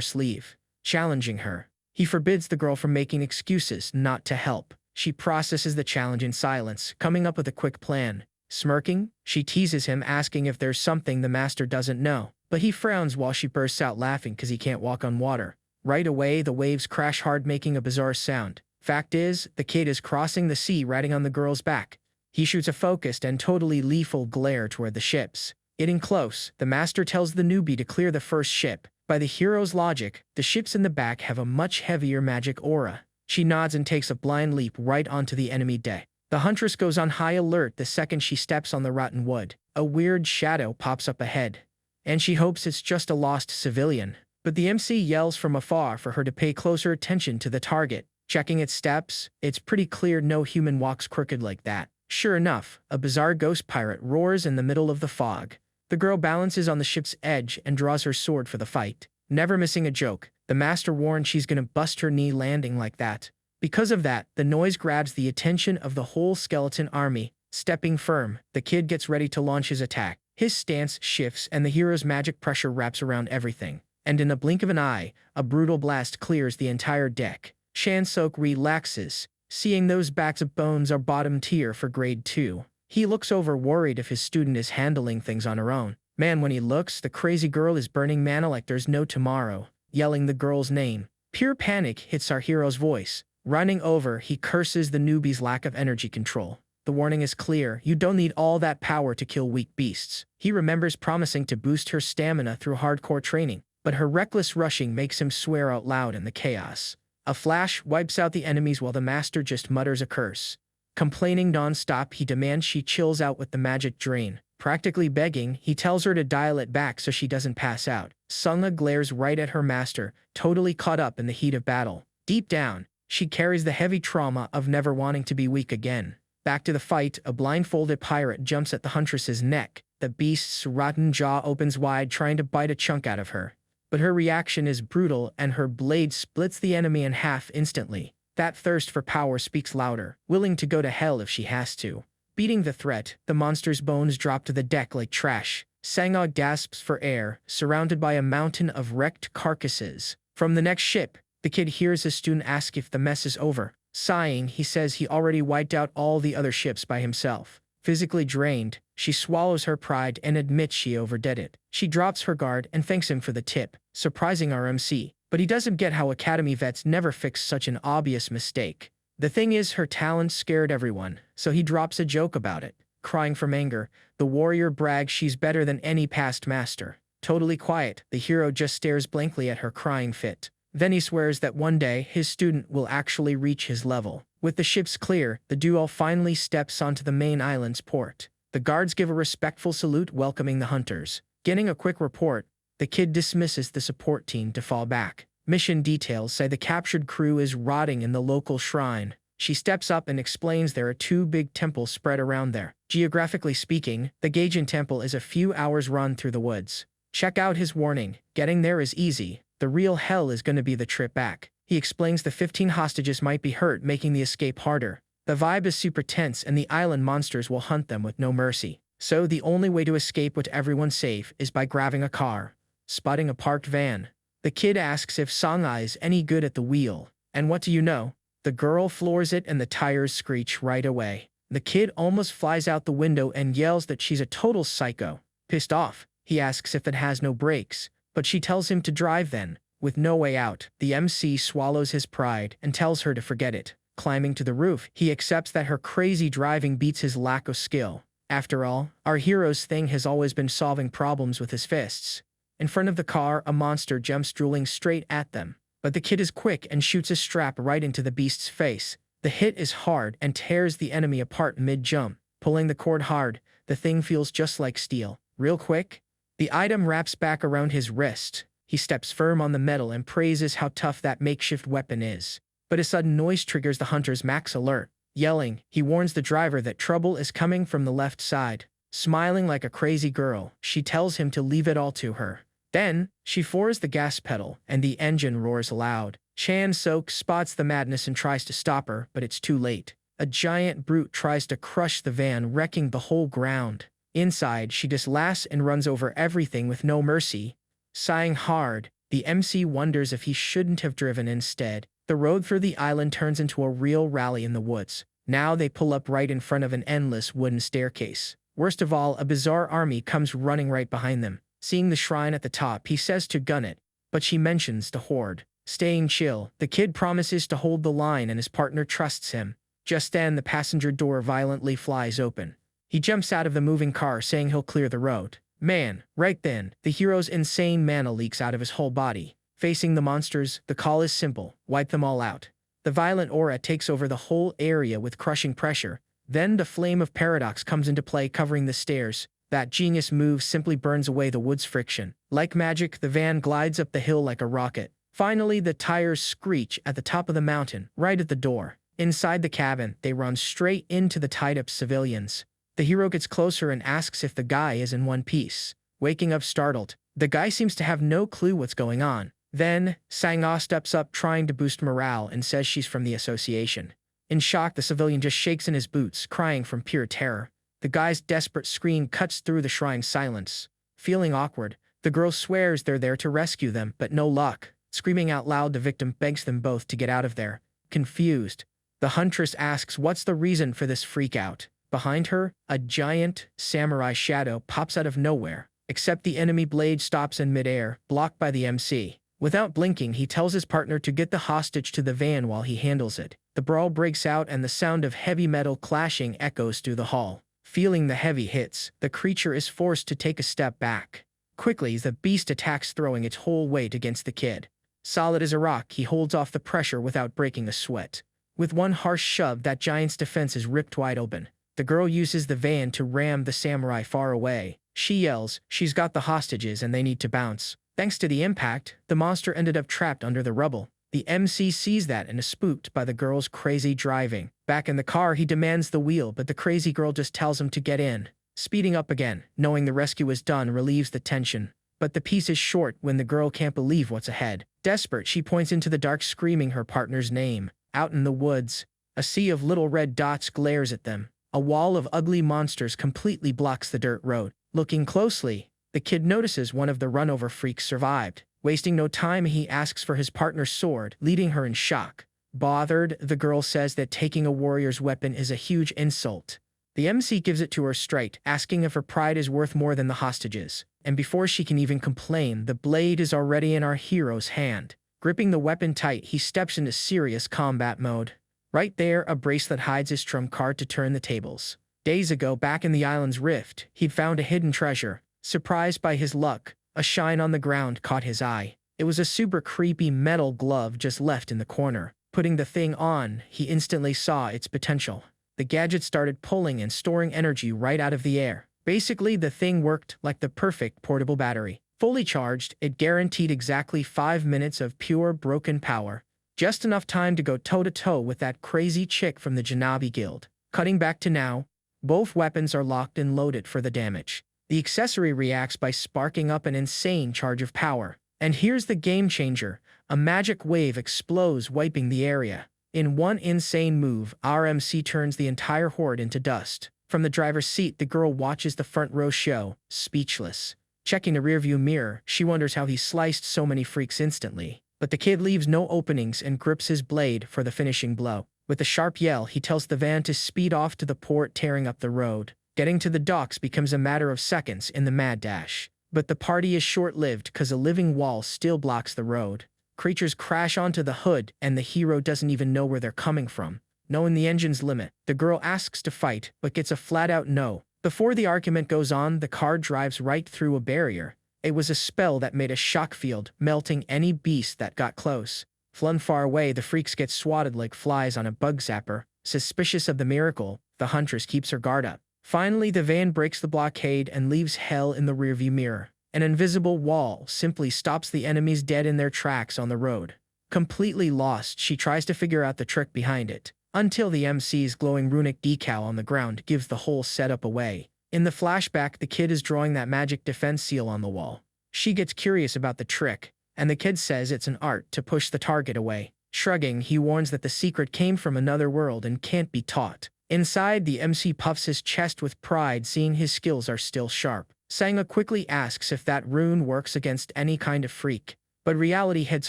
sleeve. Challenging her, he forbids the girl from making excuses not to help. She processes the challenge in silence, coming up with a quick plan. Smirking, she teases him, asking if there's something the master doesn't know, but he frowns while she bursts out laughing because he can't walk on water. Right away, the waves crash hard, making a bizarre sound. Fact is, the kid is crossing the sea riding on the girl's back. He shoots a focused and totally lethal glare toward the ships. Getting close, the master tells the newbie to clear the first ship. By the hero's logic, the ships in the back have a much heavier magic aura. She nods and takes a blind leap right onto the enemy deck. The huntress goes on high alert the second she steps on the rotten wood. A weird shadow pops up ahead, and she hopes it's just a lost civilian. But the MC yells from afar for her to pay closer attention to the target. Checking its steps, it's pretty clear no human walks crooked like that. Sure enough, a bizarre ghost pirate roars in the middle of the fog. The girl balances on the ship's edge and draws her sword for the fight. Never missing a joke, the master warns she's gonna bust her knee landing like that. Because of that, the noise grabs the attention of the whole skeleton army. Stepping firm, the kid gets ready to launch his attack. His stance shifts and the hero's magic pressure wraps around everything. And in a blink of an eye, a brutal blast clears the entire deck. Chan-sok relaxes, seeing those backs of bones are bottom tier for grade 2. He looks over worried if his student is handling things on her own. Man, when he looks, the crazy girl is burning mana like there's no tomorrow, yelling the girl's name. Pure panic hits our hero's voice. Running over, he curses the newbie's lack of energy control. The warning is clear, you don't need all that power to kill weak beasts. He remembers promising to boost her stamina through hardcore training, but her reckless rushing makes him swear out loud in the chaos. A flash wipes out the enemies while the master just mutters a curse. Complaining non-stop, he demands she chills out with the magic drain. Practically begging, he tells her to dial it back so she doesn't pass out. Sangha glares right at her master, totally caught up in the heat of battle. Deep down, she carries the heavy trauma of never wanting to be weak again. Back to the fight, a blindfolded pirate jumps at the huntress's neck. The beast's rotten jaw opens wide, trying to bite a chunk out of her. but her reaction is brutal and her blade splits the enemy in half instantly. That thirst for power speaks louder, willing to go to hell if she has to. Beating the threat, the monster's bones drop to the deck like trash. Sangog gasps for air, surrounded by a mountain of wrecked carcasses. From the next ship, the kid hears his student ask if the mess is over. Sighing, he says he already wiped out all the other ships by himself. Physically drained, she swallows her pride and admits she overdid it. She drops her guard and thanks him for the tip, surprising our MC. But he doesn't get how Academy vets never fix such an obvious mistake. The thing is, her talent scared everyone, so he drops a joke about it. Crying from anger, the warrior brags she's better than any past master. Totally quiet, the hero just stares blankly at her crying fit. Then he swears that one day his student will actually reach his level. With the ships clear, the duo finally steps onto the main island's port. The guards give a respectful salute welcoming the hunters. Getting a quick report, the kid dismisses the support team to fall back. Mission details say the captured crew is rotting in the local shrine. She steps up and explains there are 2 big temples spread around there. Geographically speaking, the Gaijin temple is a few hours run through the woods. Check out his warning. Getting there is easy. The real hell is going to be the trip back. He explains the 15 hostages might be hurt, making the escape harder. The vibe is super tense and the island monsters will hunt them with no mercy. So the only way to escape with everyone safe is by grabbing a car. Spotting a parked van, the kid asks if Song-ai is any good at the wheel. And what do you know? The girl floors it and the tires screech right away. The kid almost flies out the window and yells that she's a total psycho. Pissed off, he asks if it has no brakes, but she tells him to drive then. With no way out, the MC swallows his pride and tells her to forget it. Climbing to the roof, he accepts that her crazy driving beats his lack of skill. After all, our hero's thing has always been solving problems with his fists. In front of the car, a monster jumps drooling straight at them. But the kid is quick and shoots a strap right into the beast's face. The hit is hard and tears the enemy apart mid-jump. Pulling the cord hard, the thing feels just like steel. Real quick, the item wraps back around his wrist. He steps firm on the metal and praises how tough that makeshift weapon is. But a sudden noise triggers the hunter's max alert. Yelling, he warns the driver that trouble is coming from the left side. Smiling like a crazy girl, she tells him to leave it all to her. Then, she floors the gas pedal, and the engine roars aloud. Chan-sok spots the madness and tries to stop her, but it's too late. A giant brute tries to crush the van, wrecking the whole ground. Inside, she dislasses and runs over everything with no mercy. Sighing hard, the MC wonders if he shouldn't have driven instead. The road through the island turns into a real rally in the woods. Now they pull up right in front of an endless wooden staircase. Worst of all, a bizarre army comes running right behind them. Seeing the shrine at the top, he says to gun it, but she mentions the horde. Staying chill, the kid promises to hold the line and his partner trusts him. Just then, the passenger door violently flies open. He jumps out of the moving car, saying he'll clear the road. Man, right then, the hero's insane mana leaks out of his whole body. Facing the monsters, the call is simple: wipe them all out. The violent aura takes over the whole area with crushing pressure. Then the flame of paradox comes into play, covering the stairs. That genius move simply burns away the wood's friction. Like magic, the van glides up the hill like a rocket. Finally, the tires screech at the top of the mountain, right at the door. Inside the cabin, they run straight into the tied-up civilians. The hero gets closer and asks if the guy is in one piece. Waking up startled, the guy seems to have no clue what's going on. Then, Sang-ah steps up trying to boost morale and says she's from the association. In shock, the civilian just shakes in his boots, crying from pure terror. The guy's desperate scream cuts through the shrine's silence. Feeling awkward, the girl swears they're there to rescue them, but no luck. Screaming out loud, the victim begs them both to get out of there. Confused, the huntress asks what's the reason for this freakout. Behind her, a giant samurai shadow pops out of nowhere, except the enemy blade stops in midair, blocked by the MC. Without blinking, he tells his partner to get the hostage to the van while he handles it. The brawl breaks out and the sound of heavy metal clashing echoes through the hall. Feeling the heavy hits, the creature is forced to take a step back. Quickly, the beast attacks, throwing its whole weight against the kid. Solid as a rock, he holds off the pressure without breaking a sweat. With one harsh shove, that giant's defense is ripped wide open. The girl uses the van to ram the samurai far away. She yells, she's got the hostages and they need to bounce. Thanks to the impact, the monster ended up trapped under the rubble. The MC sees that and is spooked by the girl's crazy driving. Back in the car, he demands the wheel, but the crazy girl just tells him to get in. Speeding up again, knowing the rescue is done, relieves the tension. but the piece is short when the girl can't believe what's ahead. Desperate, she points into the dark, screaming her partner's name. Out in the woods, a sea of little red dots glares at them. A wall of ugly monsters completely blocks the dirt road. Looking closely, the kid notices one of the run-over freaks survived. Wasting no time, he asks for his partner's sword, leaving her in shock. Bothered, the girl says that taking a warrior's weapon is a huge insult. The MC gives it to her straight, asking if her pride is worth more than the hostages. And before she can even complain, the blade is already in our hero's hand. Gripping the weapon tight, he steps into serious combat mode. Right there, a bracelet hides his trump card to turn the tables. Days ago, back in the island's rift, he'd found a hidden treasure. Surprised by his luck, a shine on the ground caught his eye. It was a super creepy metal glove just left in the corner. Putting the thing on, he instantly saw its potential. The gadget started pulling and storing energy right out of the air. Basically, the thing worked like the perfect portable battery. Fully charged, it guaranteed exactly 5 minutes of pure broken power. Just enough time to go toe-to-toe with that crazy chick from the Janabi Guild. Cutting back to now, both weapons are locked and loaded for the damage. The accessory reacts by sparking up an insane charge of power. And here's the game changer. A magic wave explodes, wiping the area. In one insane move, our MC turns the entire horde into dust. From the driver's seat, the girl watches the front row show, speechless. Checking the rearview mirror, she wonders how he sliced so many freaks instantly. But the kid leaves no openings and grips his blade for the finishing blow. With a sharp yell, he tells the van to speed off to the port, tearing up the road. Getting to the docks becomes a matter of seconds in the mad dash. But the party is short-lived because a living wall still blocks the road. Creatures crash onto the hood, and the hero doesn't even know where they're coming from. Knowing the engine's limit, the girl asks to fight, but gets a flat-out no. Before the argument goes on, the car drives right through a barrier. It was a spell that made a shock field, melting any beast that got close. Flung far away, the freaks get swatted like flies on a bug zapper. Suspicious of the miracle, the huntress keeps her guard up. Finally, the van breaks the blockade and leaves hell in the rearview mirror. An invisible wall simply stops the enemies dead in their tracks on the road. Completely lost, she tries to figure out the trick behind it, until the MC's glowing runic decal on the ground gives the whole setup away. In the flashback, the kid is drawing that magic defense seal on the wall. She gets curious about the trick, and the kid says it's an art to push the target away. Shrugging, he warns that the secret came from another world and can't be taught. Inside, the MC puffs his chest with pride, seeing his skills are still sharp. Sanga quickly asks if that rune works against any kind of freak, but reality hits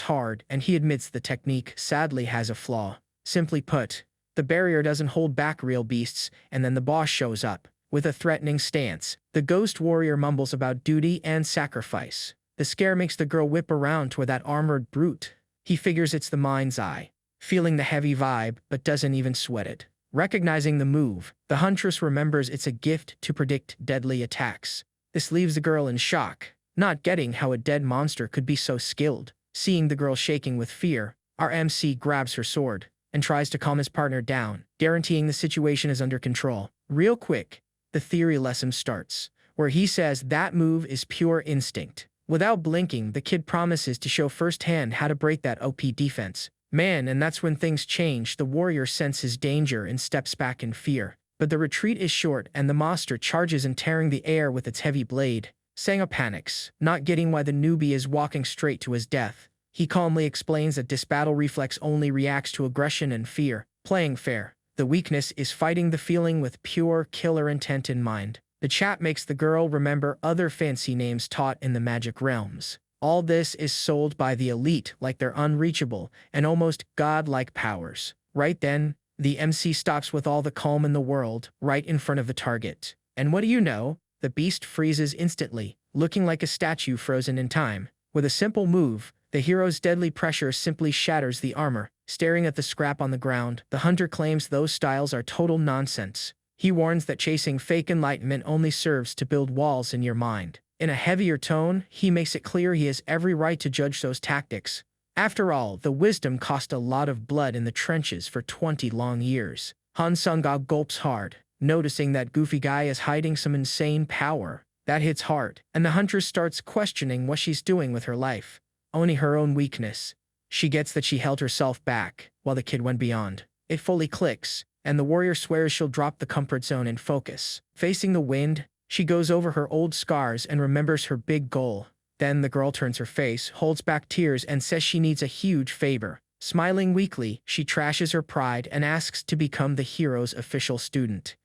hard, and he admits the technique sadly has a flaw. Simply put, the barrier doesn't hold back real beasts, and then the boss shows up. With a threatening stance, the ghost warrior mumbles about duty and sacrifice. The scare makes the girl whip around toward that armored brute. He figures it's the mind's eye, feeling the heavy vibe, but doesn't even sweat it. Recognizing the move, the huntress remembers it's a gift to predict deadly attacks. This leaves the girl in shock, not getting how a dead monster could be so skilled. Seeing the girl shaking with fear, our MC grabs her sword and tries to calm his partner down, guaranteeing the situation is under control. Real quick, the theory lesson starts, where he says that move is pure instinct. Without blinking, the kid promises to show firsthand how to break that OP defense. Man, and that's when things change. The warrior senses danger and steps back in fear. But the retreat is short, and the monster charges in, tearing the air with its heavy blade. Sanga panics, not getting why the newbie is walking straight to his death. He calmly explains that this battle reflex only reacts to aggression and fear, playing fair. The weakness is fighting the feeling with pure killer intent in mind. The chat makes the girl remember other fancy names taught in the magic realms. All this is sold by the elite like they're unreachable and almost godlike powers. Right then, the MC stops with all the calm in the world, right in front of the target. And what do you know? The beast freezes instantly, looking like a statue frozen in time. With a simple move, the hero's deadly pressure simply shatters the armor. Staring at the scrap on the ground, the hunter claims those styles are total nonsense. He warns that chasing fake enlightenment only serves to build walls in your mind. In a heavier tone, he makes it clear he has every right to judge those tactics. After all, the wisdom cost a lot of blood in the trenches for 20 long years. Han Sung-ga gulps hard, noticing that goofy guy is hiding some insane power. That hits hard, and the huntress starts questioning what she's doing with her life. Owning her own weakness. She gets that she held herself back, while the kid went beyond. It fully clicks, and the warrior swears she'll drop the comfort zone and focus. Facing the wind, she goes over her old scars and remembers her big goal. Then the girl turns her face, holds back tears, and says she needs a huge favor. Smiling weakly, she trashes her pride and asks to become the hero's official student.